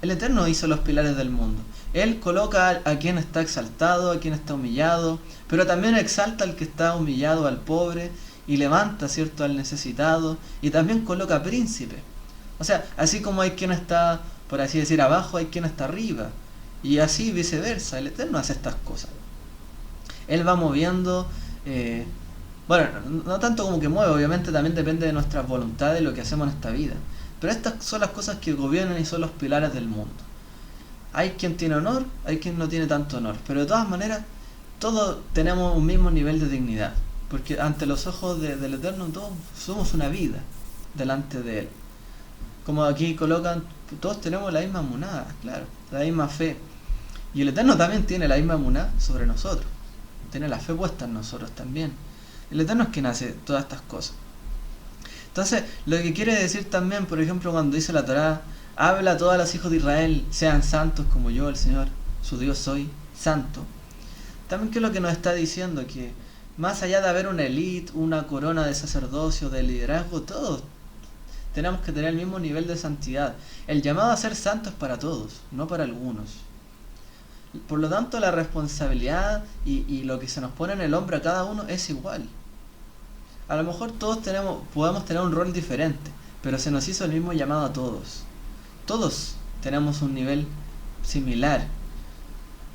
El Eterno hizo los pilares del mundo. Él coloca a quien está exaltado, a quien está humillado, pero también exalta al que está humillado, al pobre, y levanta, ¿cierto?, al necesitado, y también coloca príncipe. O sea, así como hay quien está, por así decir, abajo, hay quien está arriba. Y así viceversa, el Eterno hace estas cosas. Él va moviendo, bueno, no tanto como que mueve, obviamente también depende de nuestras voluntades y lo que hacemos en esta vida. Pero estas son las cosas que gobiernan y son los pilares del mundo. Hay quien tiene honor, hay quien no tiene tanto honor, pero de todas maneras, todos tenemos un mismo nivel de dignidad, porque ante los ojos del Eterno todos somos una vida delante de Él. Como aquí colocan, todos tenemos la misma emuná, claro, la misma fe. Y el Eterno también tiene la misma emuná sobre nosotros, tiene la fe puesta en nosotros también. El Eterno es quien hace todas estas cosas. Entonces, lo que quiere decir también, por ejemplo, cuando dice la Torá, habla a todos los hijos de Israel, sean santos como yo, el Señor, su Dios soy, santo. También, ¿qué es lo que nos está diciendo? Que más allá de haber una élite, una corona de sacerdocio, de liderazgo, todos tenemos que tener el mismo nivel de santidad. El llamado a ser santo es para todos, no para algunos. Por lo tanto, la responsabilidad y lo que se nos pone en el hombro a cada uno es igual. A lo mejor todos podemos tener un rol diferente, pero se nos hizo el mismo llamado a todos. Todos tenemos un nivel similar,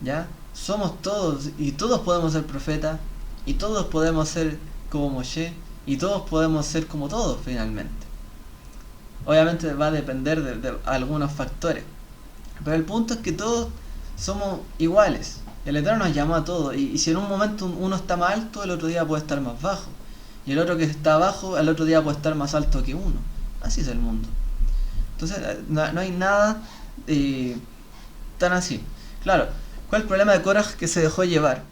¿ya? Somos todos, y todos podemos ser profetas, y todos podemos ser como Moshe, y todos podemos ser como todos finalmente. Obviamente va a depender de algunos factores, pero el punto es que todos somos iguales. El Eterno nos llamó a todos, y si en un momento uno está más alto, el otro día puede estar más bajo. Y el otro que está abajo, el otro día puede estar más alto que uno. Así es el mundo. Entonces no hay nada tan así. Claro, ¿cuál es el problema de Korah? Que se dejó llevar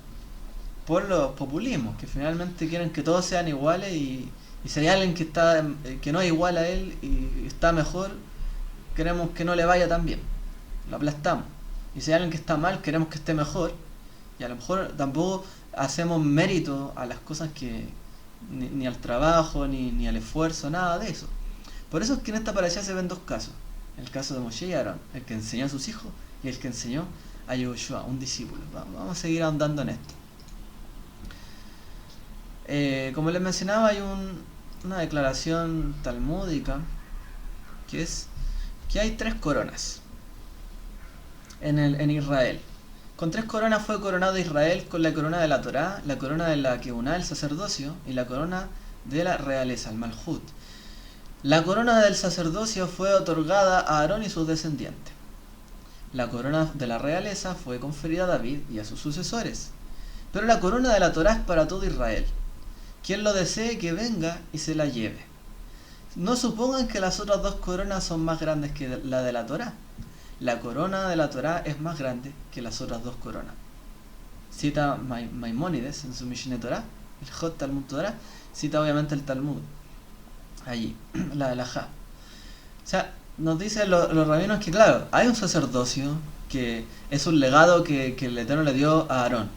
por los populismos, que finalmente quieren que todos sean iguales y si hay alguien que no es igual a él y está mejor, queremos que no le vaya tan bien. Lo aplastamos. Y si hay alguien que está mal, queremos que esté mejor. Y a lo mejor tampoco hacemos mérito a las cosas que ni al trabajo, ni al esfuerzo, nada de eso. Por eso es que en esta parashá se ven dos casos. El caso de Moshe y Aarón, el que enseñó a sus hijos y el que enseñó a Yehoshua, un discípulo. Vamos a seguir ahondando en esto. Como les mencionaba, hay una declaración talmúdica que es que hay 3 coronas en Israel. Con 3 coronas fue coronado Israel, con la corona de la Torá, la corona de la Kebuná, el sacerdocio, y la corona de la realeza, el Malhut. La corona del sacerdocio fue otorgada a Aarón y sus descendientes. La corona de la realeza fue conferida a David y a sus sucesores. Pero la corona de la Torá es para todo Israel. Quien lo desee que venga y se la lleve. No supongan que las otras 2 coronas son más grandes que la de la Torá. La corona de la Torá es más grande que las otras 2 coronas. Cita Maimónides en su Mishneh Torah, el Hot Talmud Torah, cita obviamente el Talmud, allí, la Halajá. O sea, nos dicen los rabinos que claro, hay un sacerdocio que es un legado que el Eterno le dio a Aarón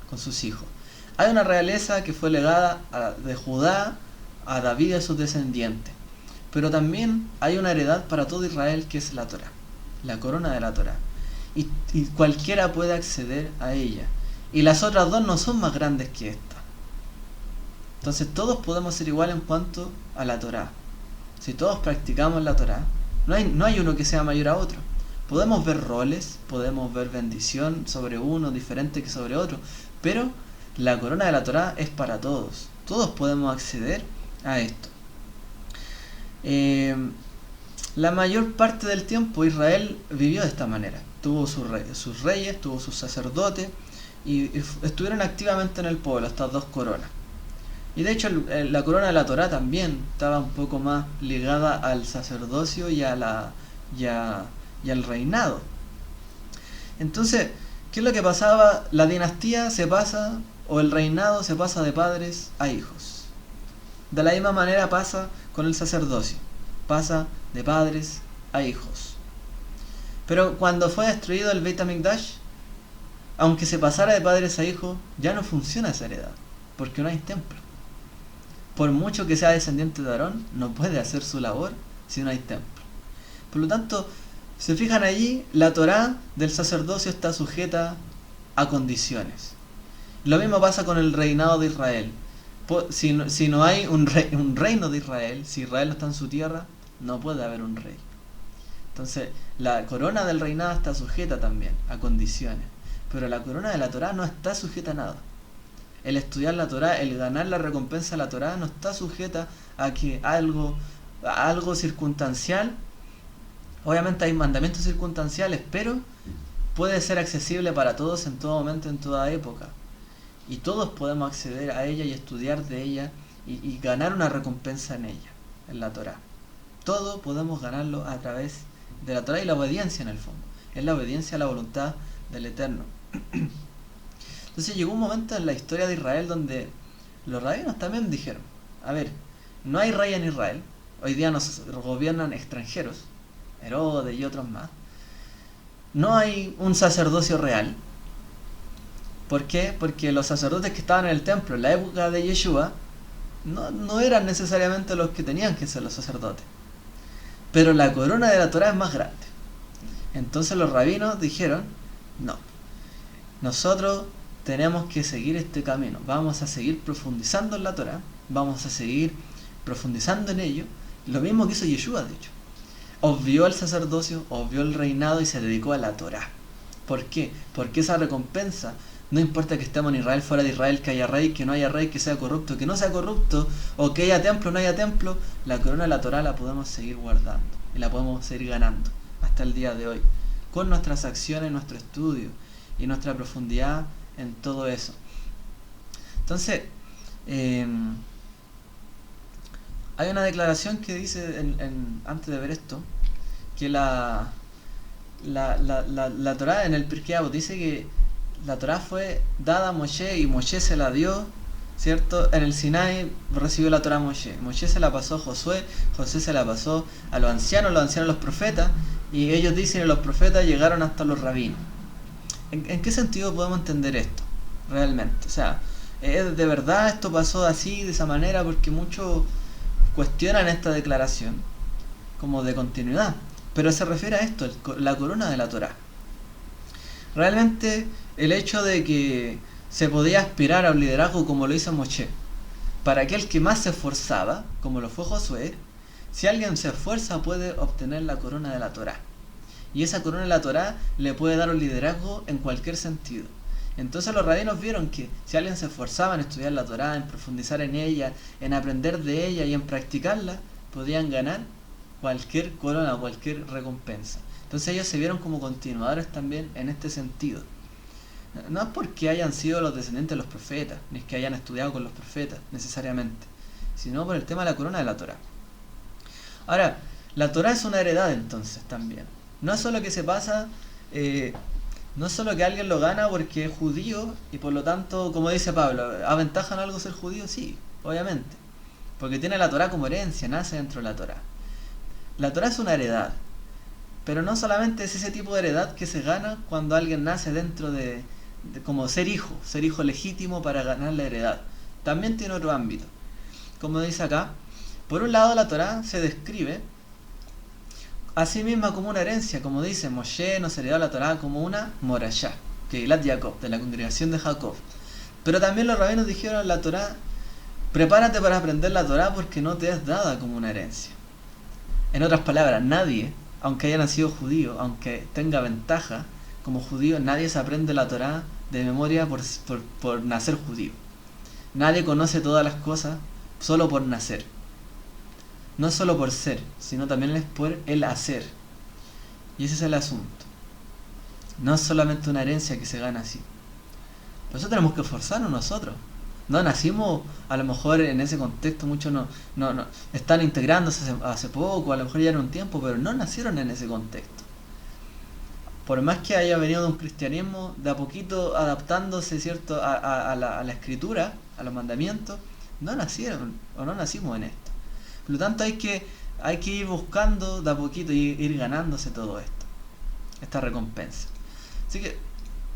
con sus hijos. Hay una realeza que fue legada de Judá a David y a sus descendientes. Pero también hay una heredad para todo Israel que es la Torá, la corona de la Torá. Y cualquiera puede acceder a ella. Y las otras dos no son más grandes que esta. Entonces todos podemos ser iguales en cuanto a la Torá. Si todos practicamos la Torá, no hay uno que sea mayor a otro. Podemos ver roles, podemos ver bendición sobre uno diferente que sobre otro, pero la corona de la Torá es para todos. Todos podemos acceder a esto. La mayor parte del tiempo Israel vivió de esta manera. Tuvo sus reyes, tuvo sus sacerdotes y estuvieron activamente en el pueblo, estas dos coronas. Y de hecho la corona de la Torá también estaba un poco más ligada al sacerdocio y al reinado. Entonces, ¿qué es lo que pasaba? La dinastía se pasa, o el reinado se pasa de padres a hijos. De la misma manera pasa con el sacerdocio. Pasa de padres a hijos. Pero cuando fue destruido el Beit HaMikdash, aunque se pasara de padres a hijos, ya no funciona esa heredad, porque no hay templo. Por mucho que sea descendiente de Aarón, no puede hacer su labor si no hay templo. Por lo tanto, se fijan allí, la Torá del sacerdocio está sujeta a condiciones. Lo mismo pasa con el reinado de Israel. Si no hay un reino de Israel, si Israel no está en su tierra, no puede haber un rey. Entonces, la corona del reinado está sujeta también a condiciones. Pero la corona de la Torá no está sujeta a nada. El estudiar la Torá, el ganar la recompensa de la Torá, no está sujeta a que algo circunstancial. Obviamente hay mandamientos circunstanciales, pero puede ser accesible para todos en todo momento, en toda época. Y todos podemos acceder a ella y estudiar de ella y ganar una recompensa en ella, en la Torá. Todo podemos ganarlo a través de la Torá y la obediencia en el fondo. Es la obediencia a la voluntad del Eterno. Entonces llegó un momento en la historia de Israel donde los rabinos también dijeron, a ver, no hay rey en Israel, hoy día nos gobiernan extranjeros, Herodes y otros más. No hay un sacerdocio real. ¿Por qué? Porque los sacerdotes que estaban en el templo en la época de Yeshua no eran necesariamente los que tenían que ser los sacerdotes. Pero la corona de la Torá es más grande. Entonces los rabinos dijeron, no, nosotros tenemos que seguir este camino, vamos a seguir profundizando en la Torá, vamos a seguir profundizando en ello, lo mismo que hizo Yeshua, de hecho. Obvió el sacerdocio, obvió el reinado y se dedicó a la Torá. ¿Por qué? Porque esa recompensa, no importa que estemos en Israel, fuera de Israel, que haya rey, que no haya rey, que sea corrupto, que no sea corrupto, o que haya templo, no haya templo, la corona de la Torá la podemos seguir guardando y la podemos seguir ganando hasta el día de hoy, con nuestras acciones, nuestro estudio y nuestra profundidad en todo eso. Entonces, hay una declaración que dice, antes de ver esto, que la Torá en el Pirkei Avot dice que la Torá fue dada a Moshe y Moshe se la dio, ¿cierto? En el Sinai recibió la Torá Moshe. Moshe se la pasó a Josué, Josué se la pasó a los ancianos a los profetas, y ellos dicen que los profetas llegaron hasta los rabinos. ¿En qué sentido podemos entender esto realmente? O sea, ¿de verdad esto pasó así, de esa manera? Porque muchos cuestionan esta declaración como de continuidad, pero se refiere a esto, la corona de la Torá. Realmente el hecho de que se podía aspirar a un liderazgo como lo hizo Moshe, para aquel que más se esforzaba, como lo fue Josué, si alguien se esfuerza puede obtener la corona de la Torá. Y esa corona de la Torá le puede dar un liderazgo en cualquier sentido. Entonces los rabinos vieron que si alguien se esforzaba en estudiar la Torá, en profundizar en ella, en aprender de ella y en practicarla, podían ganar cualquier corona, cualquier recompensa. Entonces ellos se vieron como continuadores también en este sentido. No es porque hayan sido los descendientes de los profetas, ni es que hayan estudiado con los profetas necesariamente, sino por el tema de la corona de la Torá. Ahora, la Torá es una heredad entonces también. No es solo que se pasa No es solo que alguien lo gana porque es judío y por lo tanto, como dice Pablo, ¿aventaja en algo ser judío? Sí, obviamente. Porque tiene la Torá como herencia, nace dentro de la Torá. La Torá es una heredad, pero no solamente es ese tipo de heredad que se gana cuando alguien nace dentro de como ser hijo legítimo para ganar la heredad. También tiene otro ámbito. Como dice acá, por un lado la Torá se describe a sí misma como una herencia, como dice, Moshe nos heredó la Torá como una morashá, que Gilat Jacob, de la congregación de Jacob. Pero también los rabinos dijeron en la Torá, prepárate para aprender la Torá porque no te es dada como una herencia. En otras palabras, nadie, aunque haya nacido judío, aunque tenga ventaja como judío, nadie se aprende la Torá de memoria por nacer judío. Nadie conoce todas las cosas solo por nacer. No es solo por ser, sino también es por el hacer. Y ese es el asunto. No es solamente una herencia que se gana así. Por eso tenemos que esforzarnos nosotros. No nacimos, a lo mejor en ese contexto, muchos no están integrándose hace poco, a lo mejor ya en un tiempo, pero no nacieron en ese contexto. Por más que haya venido de un cristianismo de a poquito adaptándose, ¿cierto?, a la escritura, a los mandamientos, no nacieron o no nacimos en esto. Por lo tanto hay que ir buscando de a poquito y ir ganándose todo esto, esta recompensa. Así que,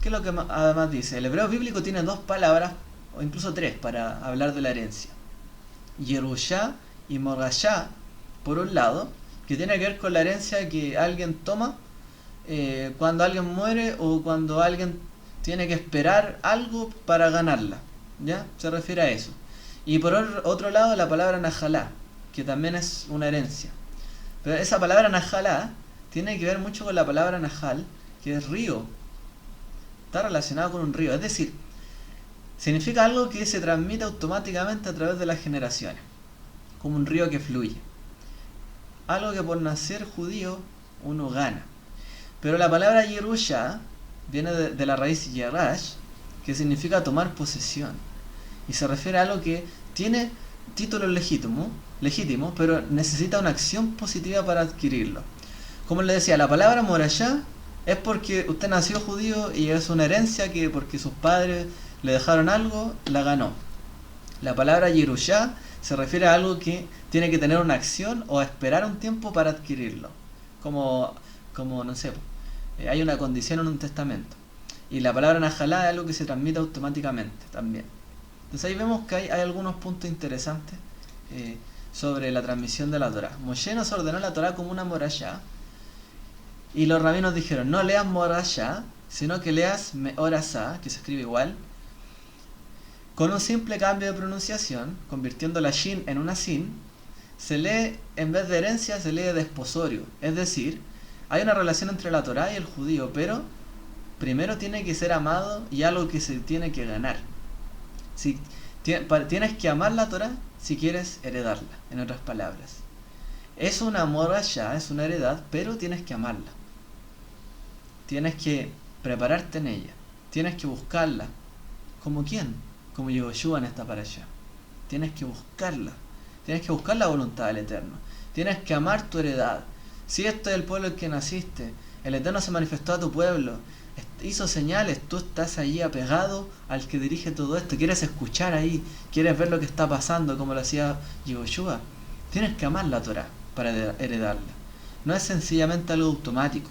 ¿qué es lo que además dice? El hebreo bíblico tiene dos palabras, o incluso tres, para hablar de la herencia. Yerushá y Morashá, por un lado, que tiene que ver con la herencia que alguien toma cuando alguien muere o cuando alguien tiene que esperar algo para ganarla. ¿Ya? Se refiere a eso. Y por otro lado, la palabra Najalá, que también es una herencia. Pero esa palabra Najalá tiene que ver mucho con la palabra Nahal, que es río. Está relacionado con un río. Es decir, significa algo que se transmite automáticamente a través de las generaciones, como un río que fluye. Algo que por nacer judío uno gana. Pero la palabra Yerusha viene de la raíz Yerash, que significa tomar posesión. Y se refiere a algo que tiene título legítimo, pero necesita una acción positiva para adquirirlo. Como le decía, la palabra Morashá es porque usted nació judío y es una herencia que porque sus padres le dejaron algo, la ganó. La palabra Yerushá se refiere a algo que tiene que tener una acción o esperar un tiempo para adquirirlo. Como no sé, hay una condición en un testamento. Y la palabra Najalá es algo que se transmite automáticamente también. Entonces ahí vemos que hay algunos puntos interesantes sobre la transmisión de la Torá. Moshe nos ordenó la Torá como una morashá, y los rabinos dijeron, no leas morashá, sino que leas meorasá, que se escribe igual, con un simple cambio de pronunciación, convirtiendo la shin en una sin, se lee, en vez de herencia, se lee desposorio. Es decir, hay una relación entre la Torá y el judío, pero primero tiene que ser amado y algo que se tiene que ganar. Tienes que amar la Torá si quieres heredarla, en otras palabras. Es una morashá, es una heredad, pero tienes que amarla. Tienes que prepararte en ella. Tienes que buscarla. ¿Como quién? Como Yehoshua en esta parashá. Tienes que buscarla. Tienes que buscar la voluntad del Eterno. Tienes que amar tu heredad. Si este es el pueblo en que naciste, el Eterno se manifestó a tu pueblo, hizo señales, tú estás ahí apegado al que dirige todo esto, quieres escuchar ahí, quieres ver lo que está pasando como lo hacía Yehoshua. Tienes que amar la Torá para heredarla. No es sencillamente algo automático.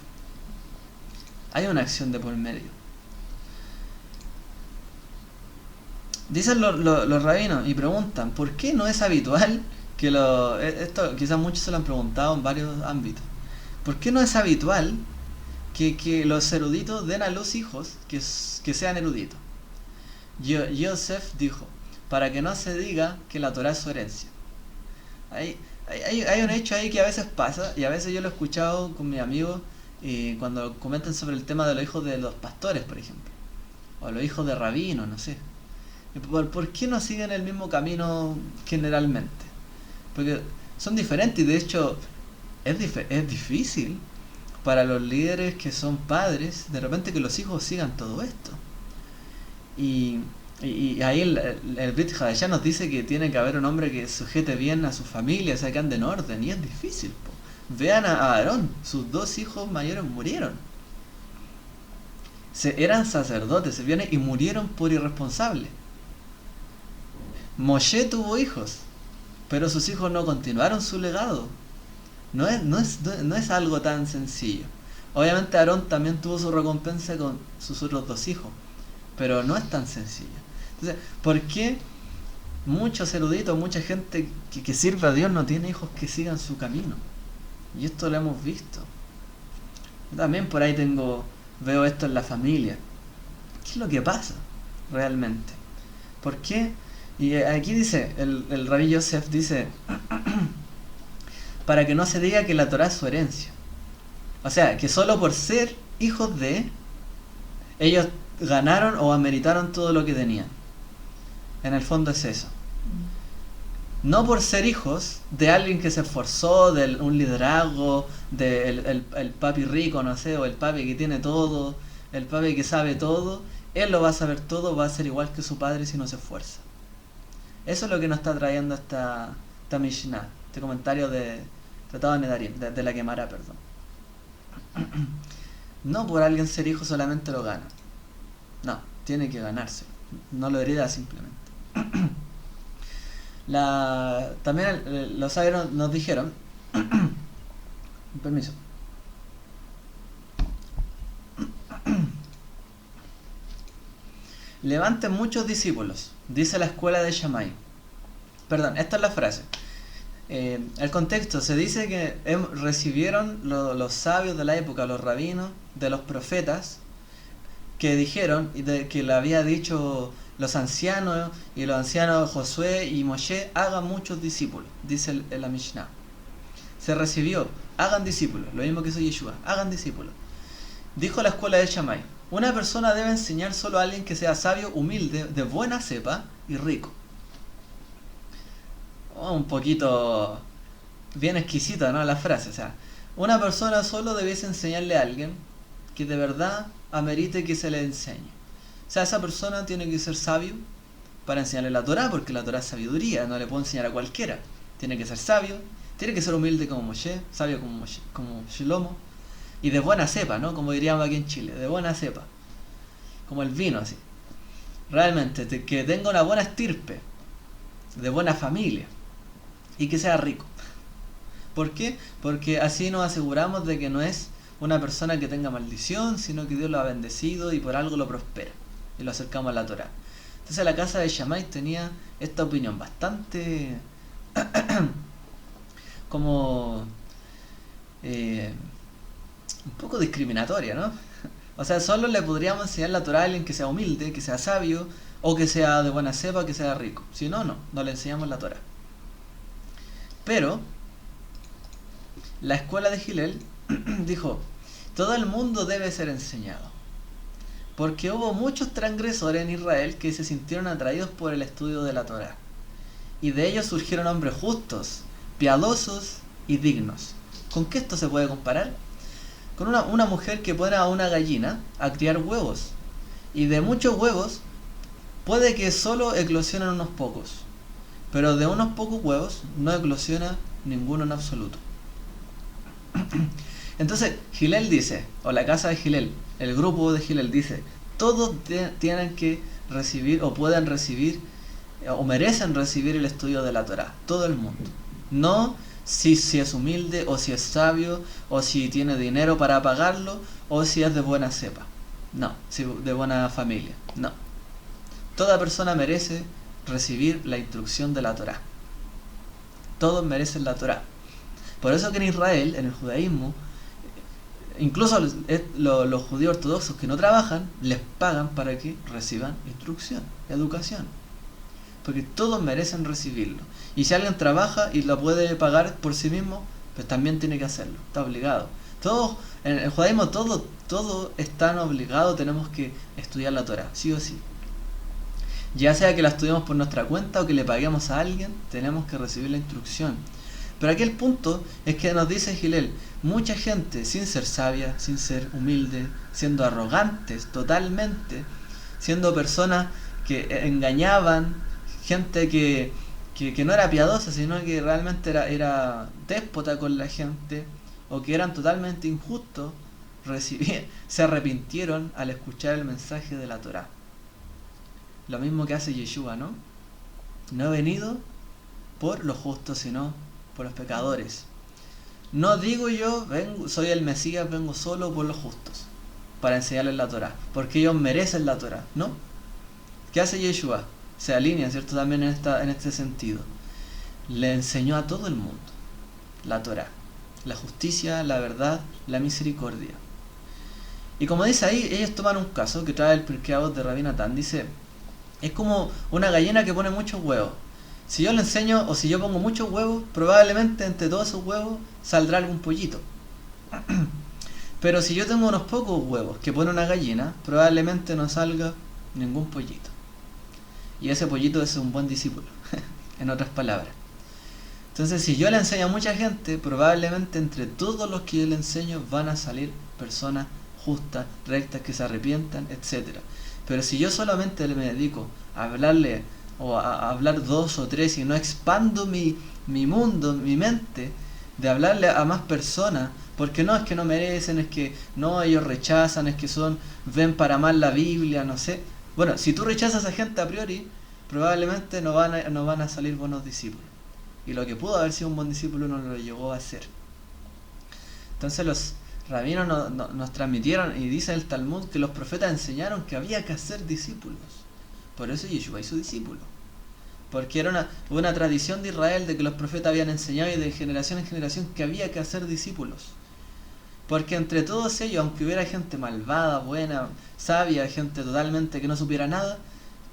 Hay una acción de por medio. Dicen los rabinos y preguntan, ¿por qué no es habitual que esto quizás muchos se lo han preguntado en varios ámbitos? ¿Por qué no es habitual que los eruditos den a los hijos que sean eruditos? Yosef dijo, para que no se diga que la Torá es su herencia. Hay un hecho ahí que a veces pasa, y a veces yo lo he escuchado con mis amigos cuando comentan sobre el tema de los hijos de los pastores, por ejemplo, o los hijos de rabinos, no sé. ¿Por qué no siguen el mismo camino generalmente? Porque son diferentes y de hecho es difícil para los líderes que son padres de repente que los hijos sigan todo esto. Y ahí el Brit Hadashah nos dice que tiene que haber un hombre que sujete bien a su familia, o sea, que ande en orden, y es difícil. Vean a Aarón, sus dos hijos mayores murieron. eran sacerdotes, se viene y murieron por irresponsables. Moshe tuvo hijos, pero sus hijos no continuaron su legado. No es algo tan sencillo. Obviamente Aarón también tuvo su recompensa con sus otros 2 hijos, pero no es tan sencillo. Entonces, ¿por qué muchos eruditos, mucha gente que sirve a Dios no tiene hijos que sigan su camino? Y esto lo hemos visto. Yo también por ahí veo esto en la familia. ¿Qué es lo que pasa realmente? ¿Por qué? Y aquí dice, el Rabí Yosef dice, para que no se diga que la Torah es su herencia. O sea, que solo por ser hijos de, ellos ganaron o ameritaron todo lo que tenían. En el fondo es eso. No por ser hijos de alguien que se esforzó, de un liderazgo, el papi rico, no sé, o el papi que tiene todo, el papi que sabe todo, él lo va a saber todo, va a ser igual que su padre si no se esfuerza. Eso es lo que nos está trayendo esta Mishnah, este comentario de Tratado de Nedarim, de la Gemara, perdón. No por alguien ser hijo solamente lo gana. No, tiene que ganarse. No lo hereda simplemente. También los sabios nos dijeron, permiso, levanten muchos discípulos, dice la escuela de Shammai. Perdón, esta es la frase. El contexto, se dice que recibieron los sabios de la época, los rabinos, de los profetas, que dijeron, que le había dicho los ancianos, y los ancianos Josué y Moshe, hagan muchos discípulos, dice la Mishnah. Se recibió, hagan discípulos, lo mismo que hizo Yeshua, hagan discípulos. Dijo la escuela de Shammai, una persona debe enseñar solo a alguien que sea sabio, humilde, de buena cepa y rico. Un poquito bien exquisita, ¿no? La frase, o sea, una persona solo debiese enseñarle a alguien que de verdad amerite que se le enseñe. O sea, esa persona tiene que ser sabio para enseñarle la Torah, porque la Torah es sabiduría, no le puedo enseñar a cualquiera. Tiene que ser sabio, tiene que ser humilde como Moshe, sabio como Shlomo, y de buena cepa, ¿no? Como diríamos aquí en Chile, de buena cepa, como el vino, así. Realmente, que tenga una buena estirpe, de buena familia, y que sea rico. ¿Por qué? Porque así nos aseguramos de que no es una persona que tenga maldición, sino que Dios lo ha bendecido y por algo lo prospera, y lo acercamos a la Torah. Entonces la casa de Shammai tenía esta opinión bastante como un poco discriminatoria, ¿no? O sea, solo le podríamos enseñar la Torah a alguien que sea humilde, que sea sabio, o que sea de buena cepa, que sea rico. Si no, no le enseñamos la Torah. Pero la escuela de Hillel dijo, todo el mundo debe ser enseñado, porque hubo muchos transgresores en Israel que se sintieron atraídos por el estudio de la Torah, y de ellos surgieron hombres justos, piadosos y dignos. ¿Con qué esto se puede comparar? Con una mujer que pone a una gallina a criar huevos, y de muchos huevos puede que solo eclosionen unos pocos, pero de unos pocos huevos no eclosiona ninguno en absoluto. Entonces Hillel dice, o la casa de Hillel, el grupo de Hillel dice, todos tienen que recibir, o pueden recibir, o merecen recibir el estudio de la Torah, todo el mundo. No si es humilde, o si es sabio, o si tiene dinero para pagarlo, o si es de buena cepa. No, si de buena familia. No. Toda persona merece recibir la instrucción de la Torah. Todos merecen la Torah. Por eso que en Israel, en el judaísmo, incluso los judíos ortodoxos que no trabajan, les pagan para que reciban instrucción, educación. Porque todos merecen recibirlo. Y si alguien trabaja y lo puede pagar por sí mismo, pues también tiene que hacerlo, está obligado. Todos, en el judaísmo todo están obligados, tenemos que estudiar la Torah, sí o sí. Ya sea que la estudiemos por nuestra cuenta o que le paguemos a alguien, tenemos que recibir la instrucción. Pero aquí el punto es que nos dice Hillel, mucha gente sin ser sabia, sin ser humilde, siendo arrogantes totalmente, siendo personas que engañaban, gente que no era piadosa, sino que realmente era déspota con la gente, o que eran totalmente injustos, se arrepintieron al escuchar el mensaje de la Torá. Lo mismo que hace Yeshua, ¿no? No he venido por los justos, sino por los pecadores. No digo yo, soy el Mesías, vengo solo por los justos, para enseñarles la Torá, porque ellos merecen la Torá, ¿no? ¿Qué hace Yeshua? Se alinea, ¿cierto? También en este sentido. Le enseñó a todo el mundo la Torá, la justicia, la verdad, la misericordia. Y como dice ahí, ellos toman un caso que trae el Pirkei Avot de Rabbi Natán. Dice, es como una gallina que pone muchos huevos. Si yo le enseño o si yo pongo muchos huevos, probablemente entre todos esos huevos saldrá algún pollito. Pero si yo tengo unos pocos huevos que pone una gallina, probablemente no salga ningún pollito. Y ese pollito es un buen discípulo, en otras palabras. Entonces, si yo le enseño a mucha gente, probablemente entre todos los que yo le enseño van a salir personas justas, rectas, que se arrepientan, etc. Pero si yo solamente me dedico a hablarle o a hablar 2 o 3 y no expando mi mundo, mi mente, de hablarle a más personas, porque no es que no merecen, es que no, ellos rechazan, es que ven para mal la Biblia, no sé. Bueno, si tú rechazas a gente a priori, probablemente no van a salir buenos discípulos. Y lo que pudo haber sido un buen discípulo no lo llegó a ser. Entonces los rabinos nos transmitieron, y dice el Talmud, que los profetas enseñaron que había que hacer discípulos. Por eso Yeshua hizo discípulo. Porque era una tradición de Israel de que los profetas habían enseñado, y de generación en generación, que había que hacer discípulos. Porque entre todos ellos, aunque hubiera gente malvada, buena, sabia, gente totalmente que no supiera nada,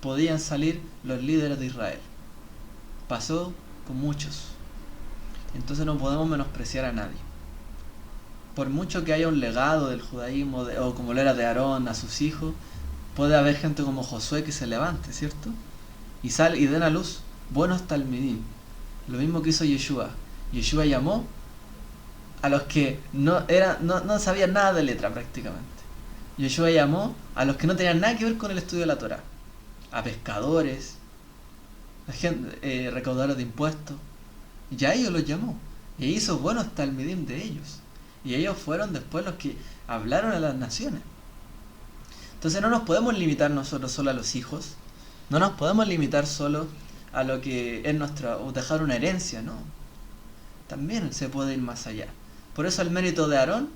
podían salir los líderes de Israel. Pasó con muchos. Entonces no podemos menospreciar a nadie. Por mucho que haya un legado del judaísmo, o como lo era de Aarón a sus hijos, puede haber gente como Josué que se levante, ¿cierto? Y den a luz buenos talmidim. Lo mismo que hizo Yeshua. Yeshua llamó a los que no sabían nada de letra prácticamente. Yeshua llamó a los que no tenían nada que ver con el estudio de la Torá. A pescadores, recaudadores de impuestos. Y a ellos los llamó. Y hizo buenos talmidim de ellos. Y ellos fueron después los que hablaron a las naciones. Entonces no nos podemos limitar nosotros solo a los hijos. No nos podemos limitar solo a lo que es o dejar una herencia, no. También se puede ir más allá. Por eso el mérito de Aarón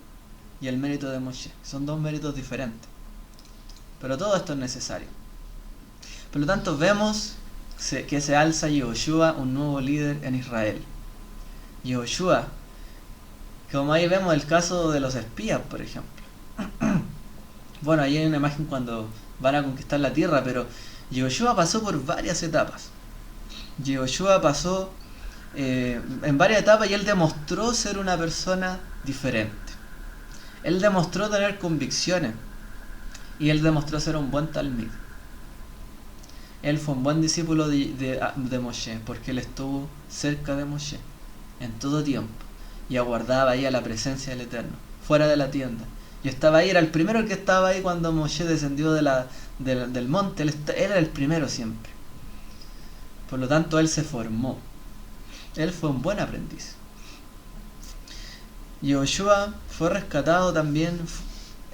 y el mérito de Moshe. Son dos méritos diferentes. Pero todo esto es necesario. Por lo tanto, vemos que se alza Yehoshua, un nuevo líder en Israel. Yehoshua, como ahí vemos el caso de los espías, por ejemplo. Bueno, ahí hay una imagen cuando van a conquistar la tierra, pero Yehoshua pasó por varias etapas. Yehoshua pasó en varias etapas, y él demostró ser una persona diferente. Él demostró tener convicciones, y él demostró ser un buen talmid. Él fue un buen discípulo de Moshe, porque él estuvo cerca de Moshe en todo tiempo, y aguardaba ahí a la presencia del Eterno, fuera de la tienda. Y estaba ahí, era el primero que estaba ahí cuando Moshe descendió del monte. Él era el primero siempre. Por lo tanto, él se formó. Él fue un buen aprendiz. Yehoshua fue rescatado también.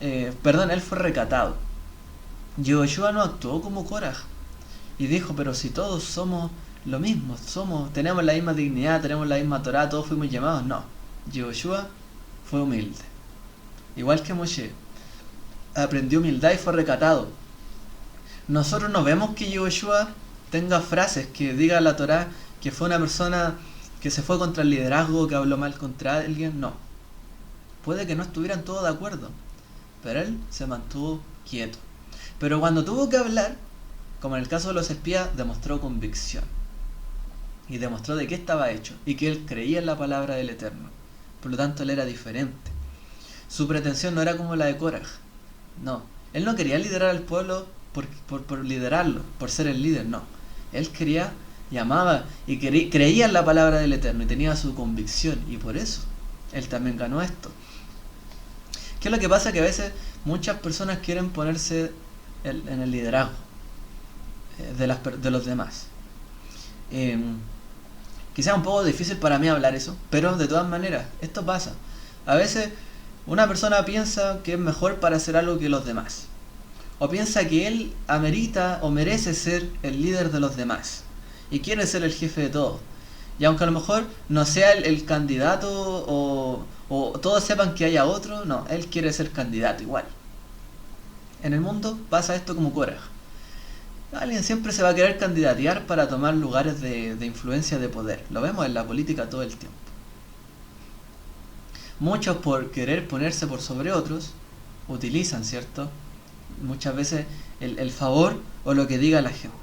Él fue recatado. Yehoshua no actuó como Korah y dijo, pero si todos somos lo mismo, tenemos la misma dignidad, tenemos la misma Torá, todos fuimos llamados. No, Yehoshua fue humilde. Igual que Moshe, aprendió humildad y fue recatado. Nosotros no vemos que Yehoshua tenga frases que diga la Torá que fue una persona que se fue contra el liderazgo, que habló mal contra alguien. No. Puede que no estuvieran todos de acuerdo, pero él se mantuvo quieto. Pero cuando tuvo que hablar, como en el caso de los espías, demostró convicción. Y demostró de qué estaba hecho, y que él creía en la palabra del Eterno. Por lo tanto, él era diferente. Su pretensión no era como la de Korah. No. Él no quería liderar al pueblo por liderarlo, por ser el líder, no. Él llamaba y creía en la palabra del Eterno y tenía su convicción, y por eso él también ganó esto. ¿Qué es lo que pasa? Que a veces muchas personas quieren ponerse en el liderazgo de los demás. Quizás es un poco difícil para mí hablar eso, pero de todas maneras, esto pasa. A veces Una persona piensa que es mejor para hacer algo que los demás. O piensa que él amerita o merece ser el líder de los demás. Y quiere ser el jefe de todos. Y aunque a lo mejor no sea el candidato o todos sepan que haya otro, no, él quiere ser candidato igual. En el mundo pasa esto como Korah. Alguien siempre se va a querer candidatear para tomar lugares de influencia, de poder. Lo vemos en la política todo el tiempo. Muchos por querer ponerse por sobre otros, utilizan, ¿cierto? Muchas veces el favor o lo que diga la gente.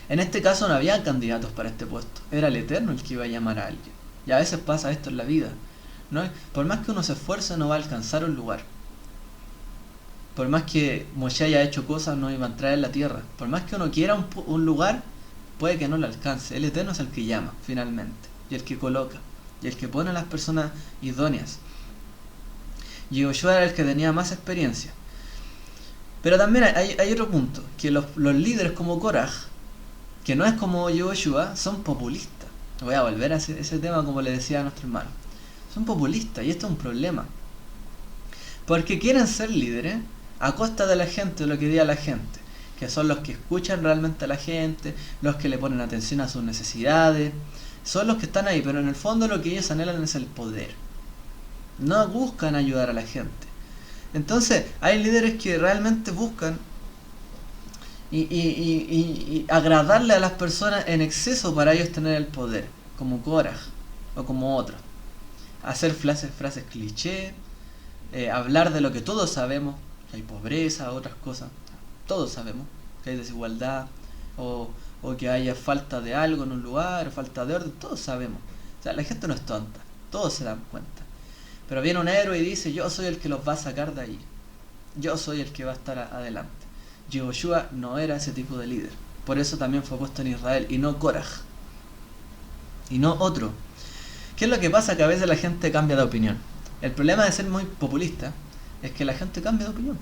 En este caso no había candidatos para este puesto. Era el Eterno el que iba a llamar a alguien. Y a veces pasa esto en la vida, ¿no? Por más que uno se esfuerce no va a alcanzar un lugar. Por más que Moshe haya hecho cosas no iba a entrar en la tierra. Por más que uno quiera un lugar, puede que no lo alcance. El Eterno es el que llama, finalmente. Y el que coloca. Y el que pone a las personas idóneas. Yehoshua era el que tenía más experiencia. Pero también hay otro punto. Que los líderes como Korah, que no es como Yehoshua, son populistas. Voy a volver a ese tema como le decía a nuestro hermano. Son populistas y esto es un problema. Porque quieren ser líderes a costa de la gente, lo que diga la gente. Que son los que escuchan realmente a la gente, los que le ponen atención a sus necesidades. Son los que están ahí, pero en el fondo lo que ellos anhelan es el poder. No buscan ayudar a la gente. Entonces hay líderes que realmente buscan y agradarle a las personas en exceso para ellos tener el poder, como Korah o como otros. Hacer frases cliché, hablar de lo que todos sabemos, que hay pobreza, otras cosas. Todos sabemos que hay desigualdad o que haya falta de algo en un lugar, falta de orden, todos sabemos. O sea, la gente no es tonta, todos se dan cuenta. Pero viene un héroe y dice, yo soy el que los va a sacar de ahí. Yo soy el que va a estar adelante. Yehoshua no era ese tipo de líder. Por eso también fue puesto en Israel y no Korah. Y no otro. ¿Qué es lo que pasa? Que a veces la gente cambia de opinión. El problema de ser muy populista es que la gente cambia de opinión.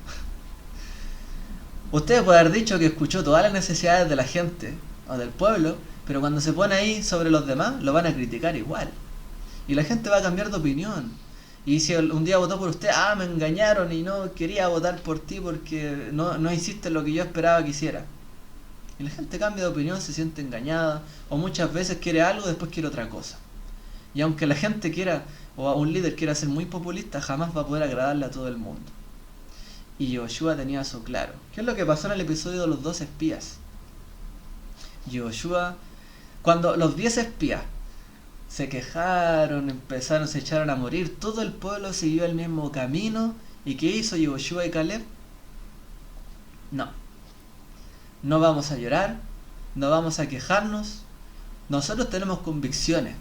Usted puede haber dicho que escuchó todas las necesidades de la gente o del pueblo, pero cuando se pone ahí sobre los demás, lo van a criticar igual. Y la gente va a cambiar de opinión. Y si un día votó por usted, me engañaron y no quería votar por ti porque no hiciste lo que yo esperaba que hiciera. Y la gente cambia de opinión, se siente engañada, o muchas veces quiere algo, después quiere otra cosa. Y aunque la gente quiera, o un líder quiera ser muy populista, jamás va a poder agradarle a todo el mundo. Y Yehoshua tenía eso claro. ¿Qué es lo que pasó en el episodio de los 2 espías? Yehoshua, cuando los 10 espías se quejaron, se echaron a morir, todo el pueblo siguió el mismo camino. ¿Y qué hizo Yehoshua y Caleb? No vamos a llorar, no vamos a quejarnos. Nosotros tenemos convicciones.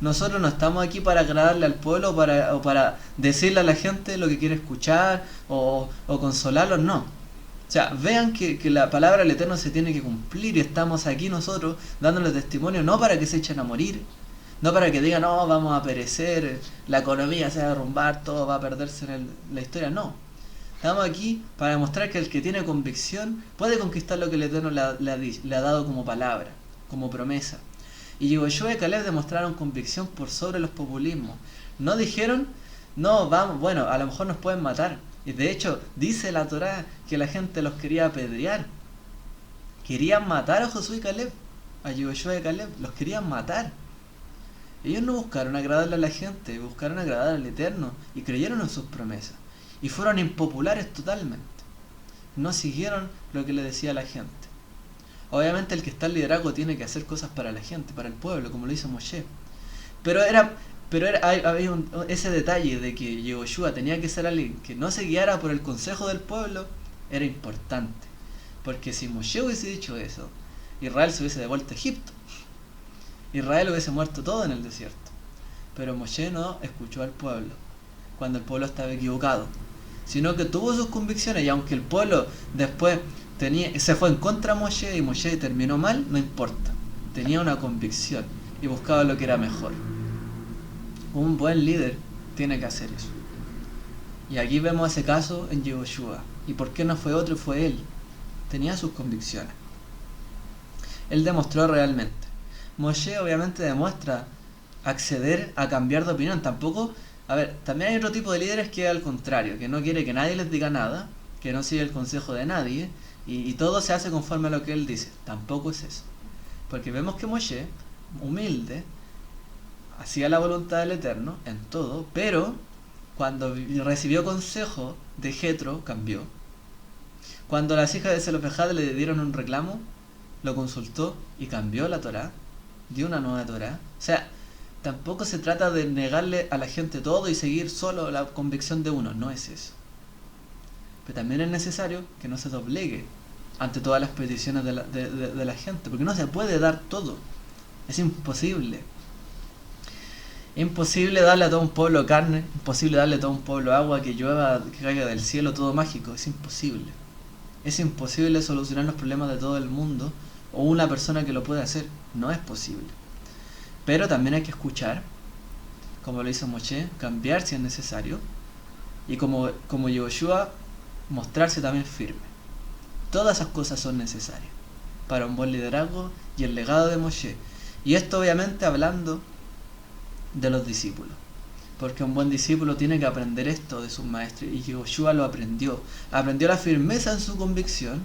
Nosotros no estamos aquí para agradarle al pueblo o para decirle a la gente lo que quiere escuchar o consolarlos, no. O sea, vean que la palabra del Eterno se tiene que cumplir y estamos aquí nosotros dándole testimonio, no para que se echen a morir, no para que digan, no, vamos a perecer, la economía se va a derrumbar, todo va a perderse en la historia, no. Estamos aquí para demostrar que el que tiene convicción puede conquistar lo que el Eterno le ha dado como palabra, como promesa. Y Yehoshua y Caleb demostraron convicción por sobre los populismos. No dijeron, no, vamos, bueno, a lo mejor nos pueden matar. Y de hecho, dice la Torá que la gente los quería apedrear. Querían matar a Josué y Caleb, a Yehoshua y Caleb, los querían matar. Ellos no buscaron agradarle a la gente, buscaron agradar al Eterno y creyeron en sus promesas. Y fueron impopulares totalmente. No siguieron lo que le decía la gente. Obviamente el que está en liderazgo tiene que hacer cosas para la gente, para el pueblo, como lo hizo Moshe. Pero había ese detalle de que Yehoshua tenía que ser alguien que no se guiara por el consejo del pueblo, era importante. Porque si Moshe hubiese dicho eso, Israel se hubiese devuelto a Egipto. Israel hubiese muerto todo en el desierto. Pero Moshe no escuchó al pueblo cuando el pueblo estaba equivocado, sino que tuvo sus convicciones, y aunque el pueblo después se fue en contra de Moshe y Moshe terminó mal, no importa. Tenía una convicción y buscaba lo que era mejor. Un buen líder tiene que hacer eso. Y aquí vemos ese caso en Yehoshua. ¿Y por qué no fue otro? Fue él. Tenía sus convicciones. Él demostró realmente. Moshe obviamente demuestra acceder a cambiar de opinión. Tampoco A ver, también hay otro tipo de líderes que al contrario, que no quiere que nadie les diga nada, que no sigue el consejo de nadie, y todo se hace conforme a lo que él dice. Tampoco es eso. Porque vemos que Moshe, humilde, hacía la voluntad del Eterno en todo, pero cuando recibió consejo de Jetro, cambió. Cuando las hijas de Zelofejad le dieron un reclamo, lo consultó y cambió la Torá, dio una nueva Torá. O sea, tampoco se trata de negarle a la gente todo y seguir solo la convicción de uno, no es eso. Pero también es necesario que no se doblegue ante todas las peticiones de la gente, porque no se puede dar todo, es imposible. Es imposible darle a todo un pueblo carne, imposible darle a todo un pueblo agua, que llueva, que caiga del cielo, todo mágico, es imposible. Es imposible solucionar los problemas de todo el mundo, o una persona que lo pueda hacer, no es posible. Pero también hay que escuchar, como lo hizo Moshe, cambiar si es necesario, y como Yehoshua, mostrarse también firme. Todas esas cosas son necesarias para un buen liderazgo y el legado de Moshe. Y esto obviamente hablando de los discípulos, porque un buen discípulo tiene que aprender esto de sus maestros, y Yehoshua lo aprendió la firmeza en su convicción,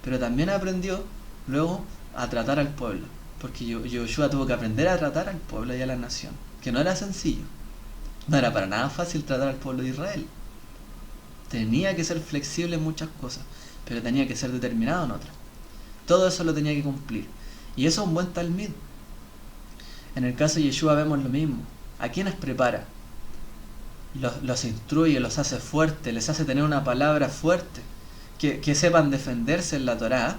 pero también aprendió luego a tratar al pueblo, porque Yehoshua tuvo que aprender a tratar al pueblo y a la nación, que no era sencillo, no era para nada fácil tratar al pueblo de Israel. Tenía que ser flexible en muchas cosas, pero tenía que ser determinado en otras. Todo eso lo tenía que cumplir, y eso es un buen talmid. En el caso de Yeshua vemos lo mismo. ¿A quiénes prepara? Los instruye, los hace fuertes, les hace tener una palabra fuerte, que sepan defenderse en la Torá,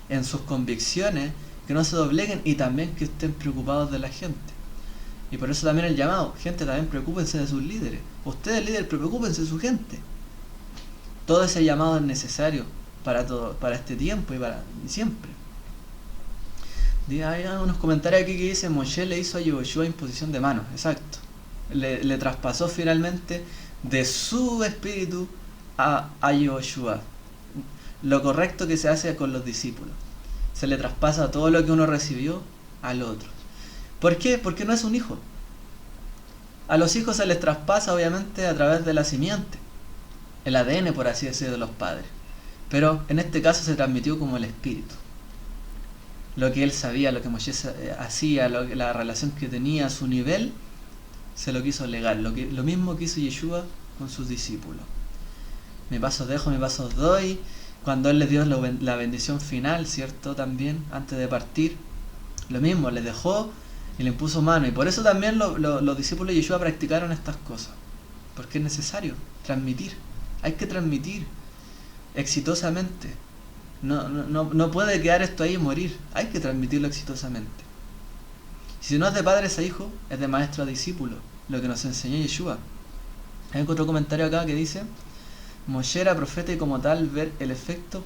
en sus convicciones, que no se dobleguen y también que estén preocupados de la gente. Y por eso también el llamado, gente, también preocúpense de sus líderes. Ustedes líderes, preocúpense de su gente. Todo ese llamado es necesario para todo, para este tiempo y siempre. Hay unos comentarios aquí que dicen: Moshe le hizo a Yehoshua imposición de manos. Exacto. Le traspasó finalmente de su espíritu a Yehoshua. Lo correcto que se hace con los discípulos. Se le traspasa todo lo que uno recibió al otro. ¿Por qué? Porque no es un hijo. A los hijos se les traspasa obviamente a través de la simiente, el ADN, por así decirlo, de los padres. Pero en este caso se transmitió como el espíritu. Lo que él sabía, lo que Moshe hacía, la relación que tenía, su nivel, se lo quiso legar. Lo mismo que hizo Yeshua con sus discípulos. Mi paso dejo, mi paso doy. Cuando él les dio la bendición final, ¿cierto? También, antes de partir, lo mismo, les dejó y le impuso mano. Y por eso también los discípulos de Yeshua practicaron estas cosas. Porque es necesario transmitir. Hay que transmitir exitosamente. No puede quedar esto ahí y morir. Hay que transmitirlo exitosamente. Si no es de padres a hijos, es de maestro a discípulo, lo que nos enseñó Yeshua. Hay otro comentario acá que dice: Moshe era profeta y como tal ver el efecto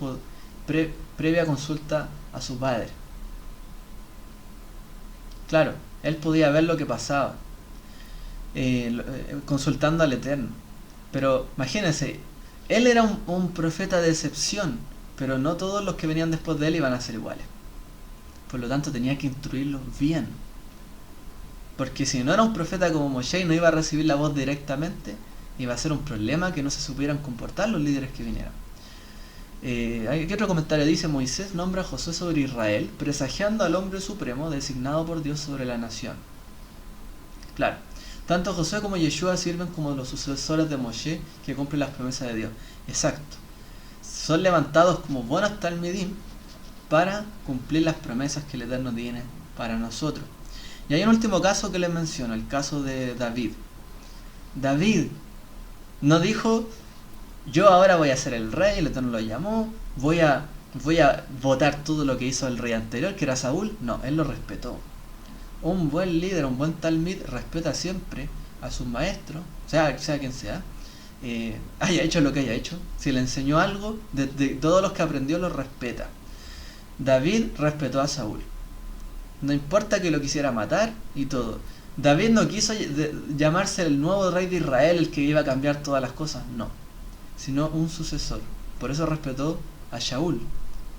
previa consulta a su padre. Claro, él podía ver lo que pasaba, consultando al Eterno. Pero imagínense, él era un profeta de excepción, pero no todos los que venían después de él iban a ser iguales. Por lo tanto tenía que instruirlos bien. Porque si no era un profeta como Moshe y no iba a recibir la voz directamente, iba a ser un problema que no se supieran comportar los líderes que vinieran. Hay otro comentario, dice: Moisés nombra a Josué sobre Israel, presagiando al hombre supremo designado por Dios sobre la nación. Claro, tanto Josué como Yeshua sirven como los sucesores de Moshe que cumplen las promesas de Dios. Exacto. Son levantados como buenos talmidim para cumplir las promesas que el Eterno tiene para nosotros. Y hay un último caso que les menciono, el caso de David. David no dijo: yo ahora voy a ser el rey, el Eterno lo llamó, voy a votar todo lo que hizo el rey anterior, que era Saúl. No, él lo respetó. Un buen líder, un buen talmid respeta siempre a sus maestros, sea quien sea, haya hecho lo que haya hecho. Si le enseñó algo, de todos los que aprendió lo respeta. David respetó a Saúl, no importa que lo quisiera matar y todo. David no quiso llamarse el nuevo rey de Israel, el que iba a cambiar todas las cosas, no, sino un sucesor. Por eso respetó a Shaul,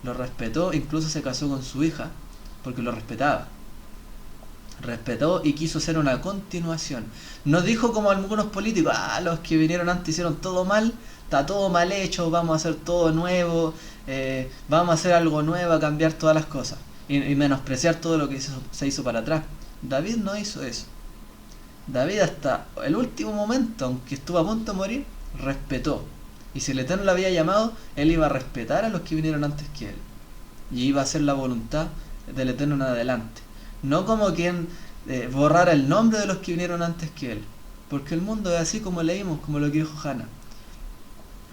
lo respetó, incluso se casó con su hija porque lo respetaba. Respetó y quiso hacer una continuación. No dijo como algunos políticos, los que vinieron antes hicieron todo mal, está todo mal hecho, vamos a hacer todo nuevo, vamos a hacer algo nuevo, a cambiar todas las cosas. Y menospreciar todo lo que se hizo para atrás. David no hizo eso. David hasta el último momento, aunque estuvo a punto de morir, respetó. Y si el Eterno lo había llamado, él iba a respetar a los que vinieron antes que él. Y iba a hacer la voluntad del Eterno en adelante. No como quien borrara el nombre de los que vinieron antes que él. Porque el mundo es así como leímos, como lo que dijo Hannah.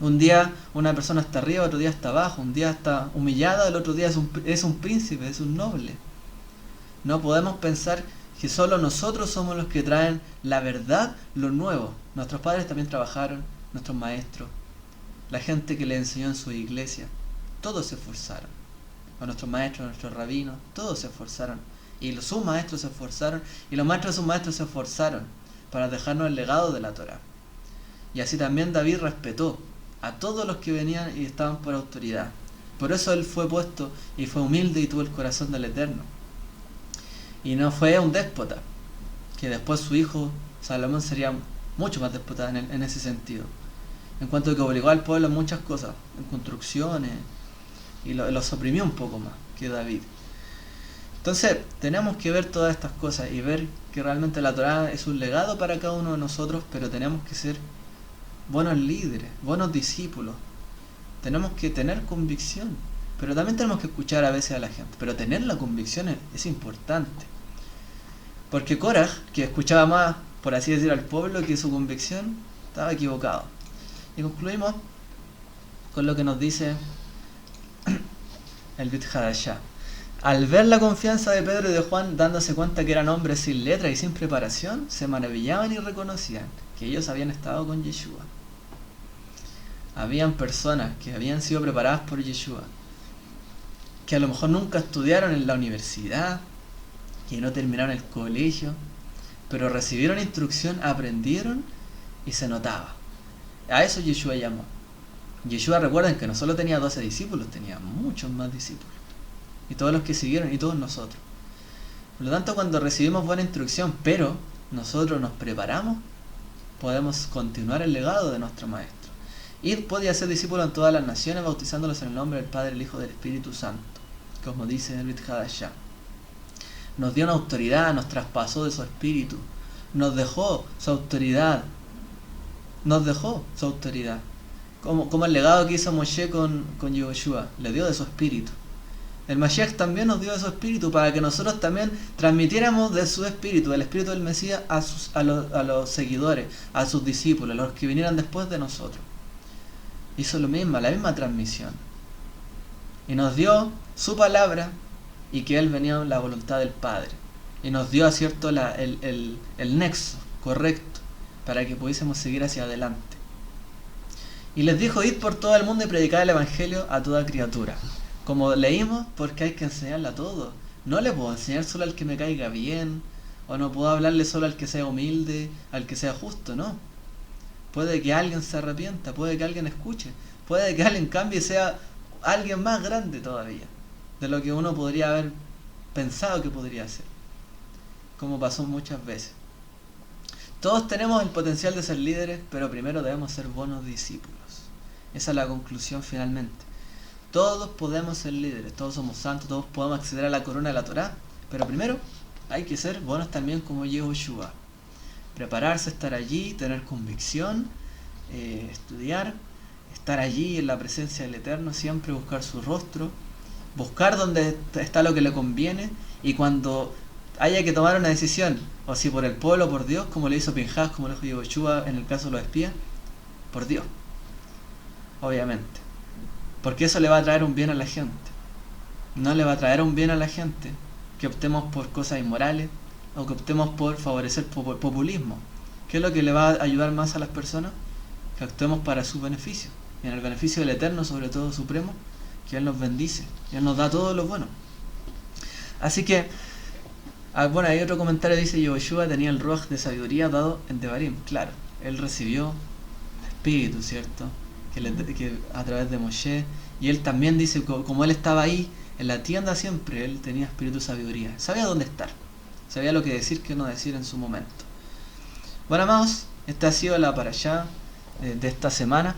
Un día una persona está arriba, otro día está abajo, un día está humillada, el otro día es un príncipe, es un noble. No podemos pensar que solo nosotros somos los que traen la verdad, lo nuevo. Nuestros padres también trabajaron, nuestros maestros, la gente que les enseñó en su iglesia, todos se esforzaron. A nuestros maestros, a nuestros rabinos, todos se esforzaron. Y sus maestros se esforzaron, y los maestros de sus maestros se esforzaron para dejarnos el legado de la Torá. Y así también David respetó a todos los que venían y estaban por autoridad. Por eso él fue puesto y fue humilde y tuvo el corazón del Eterno. Y no fue un déspota, que después su hijo Salomón sería mucho más déspota en ese sentido. En cuanto a que obligó al pueblo en muchas cosas, en construcciones, y los oprimió un poco más que David. Entonces tenemos que ver todas estas cosas y ver que realmente la Torá es un legado para cada uno de nosotros, pero tenemos que ser buenos líderes, buenos discípulos. Tenemos que tener convicción, pero también tenemos que escuchar a veces a la gente. Pero tener la convicción es importante. Porque Korah, que escuchaba más, por así decir, al pueblo que su convicción, estaba equivocado. Y concluimos con lo que nos dice el Brit Hadashah. Al ver la confianza de Pedro y de Juan, dándose cuenta que eran hombres sin letra y sin preparación, se maravillaban y reconocían que ellos habían estado con Yeshua. Habían personas que habían sido preparadas por Yeshua, que a lo mejor nunca estudiaron en la universidad, que no terminaron el colegio, pero recibieron instrucción, aprendieron y se notaba. A eso Yeshua llamó. Yeshua, recuerden que no solo tenía 12 discípulos, tenía muchos más discípulos. Y todos los que siguieron, y todos nosotros. Por lo tanto, cuando recibimos buena instrucción, pero nosotros nos preparamos, podemos continuar el legado de nuestro Maestro. Id podía ser discípulos en todas las naciones, bautizándolos en el nombre del Padre, el Hijo y del Espíritu Santo, como dice en el Brit Hadashah. Nos dio una autoridad, nos traspasó de su espíritu, nos dejó su autoridad. Como el legado que hizo Moshe con Yehoshua, le dio de su espíritu. El Mashiach también nos dio de su espíritu para que nosotros también transmitiéramos de su espíritu, del espíritu del Mesías, a los seguidores, a sus discípulos, a los que vinieran después de nosotros. Hizo lo mismo, la misma transmisión. Y nos dio su palabra y que Él venía en la voluntad del Padre. Y nos dio, ¿cierto?, el nexo correcto para que pudiésemos seguir hacia adelante. Y les dijo, id por todo el mundo y predicad el Evangelio a toda criatura. Como leímos, porque hay que enseñarle a todos. No le puedo enseñar solo al que me caiga bien, o no puedo hablarle solo al que sea humilde, al que sea justo, no. Puede que alguien se arrepienta, puede que alguien escuche, puede que alguien cambie y sea alguien más grande todavía de lo que uno podría haber pensado que podría ser, como pasó muchas veces. Todos tenemos el potencial de ser líderes, pero primero debemos ser buenos discípulos. Esa es la conclusión finalmente. Todos podemos ser líderes, todos somos santos, todos podemos acceder a la corona de la Torá, pero primero hay que ser buenos también como Yehoshua. Prepararse, estar allí, tener convicción, estudiar, estar allí en la presencia del Eterno, siempre buscar su rostro, buscar donde está lo que le conviene, y cuando haya que tomar una decisión, o si por el pueblo o por Dios, como le hizo Pinhas, como le dijo Yehoshua en el caso de los espías, por Dios, obviamente. Porque eso le va a traer un bien a la gente. No le va a traer un bien a la gente que optemos por cosas inmorales o que optemos por favorecer populismo. ¿Qué es lo que le va a ayudar más a las personas? Que actuemos para su beneficio. Y en el beneficio del Eterno, sobre todo Supremo, que Él nos bendice. Y Él nos da todo lo bueno. Así que, bueno, hay otro comentario, dice Yehoshua tenía el ruaj de sabiduría dado en Devarim. Claro, Él recibió el Espíritu, ¿cierto? Que a través de Moshe, y él también dice, como él estaba ahí en la tienda siempre, él tenía espíritu de sabiduría, sabía dónde estar, Sabía lo que decir, que no decir en su momento. Bueno, amados, esta ha sido la parashá de esta semana.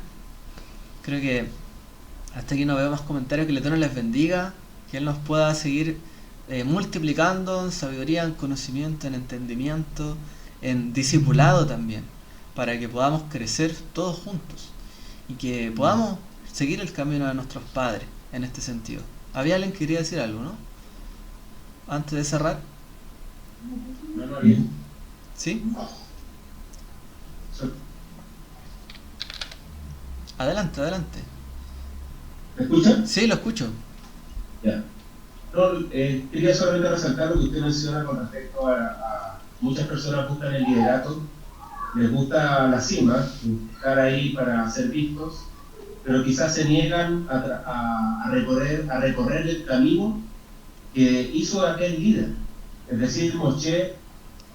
Creo que hasta aquí no veo más comentarios. Que el Eterno les bendiga, que Él nos pueda seguir multiplicando en sabiduría, en conocimiento, en entendimiento, en discipulado también, para que podamos crecer todos juntos y que podamos seguir el camino de nuestros padres en este sentido. Había alguien que quería decir algo, ¿no? Antes de cerrar. No, bien. ¿Sí? Adelante, adelante. ¿Me escuchan? Sí, lo escucho. Ya. No, quería solamente resaltar lo que usted menciona con respecto a muchas personas buscan el liderato, les gusta la cima, estar ahí para ser vistos, pero quizás se niegan a recorrer el camino que hizo aquel líder. Es decir, Moshe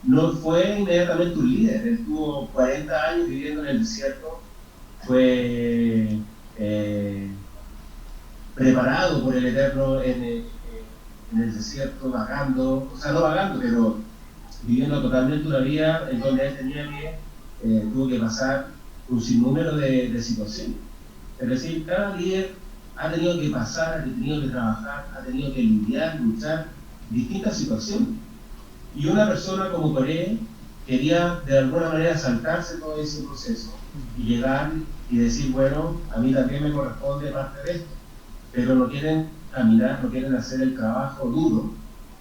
no fue inmediatamente un líder, él estuvo 40 años viviendo en el desierto, fue preparado por el Eterno en el desierto, vagando, o sea, no vagando, pero viviendo totalmente una vida en donde él tenía que, tuvo que pasar un sinnúmero de situaciones. Es decir, cada líder ha tenido que pasar, ha tenido que trabajar, ha tenido que lidiar, luchar distintas situaciones. Y una persona como Coré quería de alguna manera saltarse todo ese proceso y llegar y decir, bueno, a mí también me corresponde parte de esto, pero no quieren caminar, no quieren hacer el trabajo duro,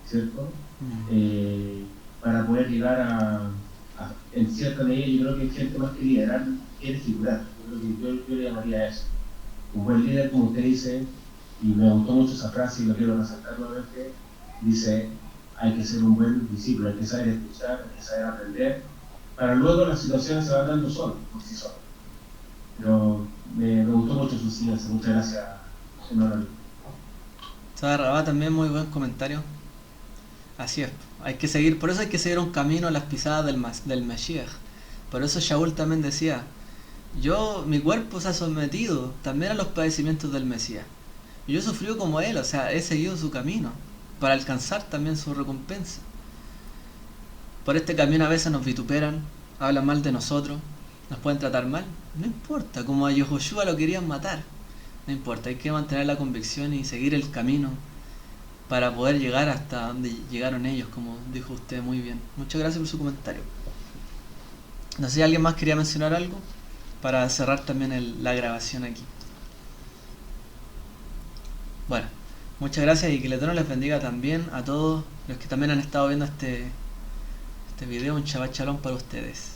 ¿cierto? Para poder llegar en cierta medida, yo creo que hay gente más que liderar, quiere figurar. Yo le llamaría eso. Un buen líder, como usted dice, y me gustó mucho esa frase y lo quiero resaltar nuevamente, dice, hay que ser un buen discípulo, hay que saber escuchar, hay que saber aprender, para luego las situaciones se van dando solas, por sí solas. Pero me gustó mucho su enseñanza, muchas gracias, hermano. Rabá también muy buen comentario. Así es, hay que seguir, por eso hay que seguir un camino a las pisadas del Mashiach. Por eso Shaul también decía, mi cuerpo se ha sometido también a los padecimientos del Mesías. Yo he sufrido como él, o sea, he seguido su camino para alcanzar también su recompensa. Por este camino a veces nos vituperan, hablan mal de nosotros, nos pueden tratar mal, no importa, como a Yehoshua lo querían matar, no importa, hay que mantener la convicción y seguir el camino para poder llegar hasta donde llegaron ellos, como dijo usted muy bien. Muchas gracias por su comentario. No sé si alguien más quería mencionar algo para cerrar también la grabación aquí. Bueno, muchas gracias y que el Eterno les bendiga también a todos los que también han estado viendo este video. Un Shabbat Shalom para ustedes.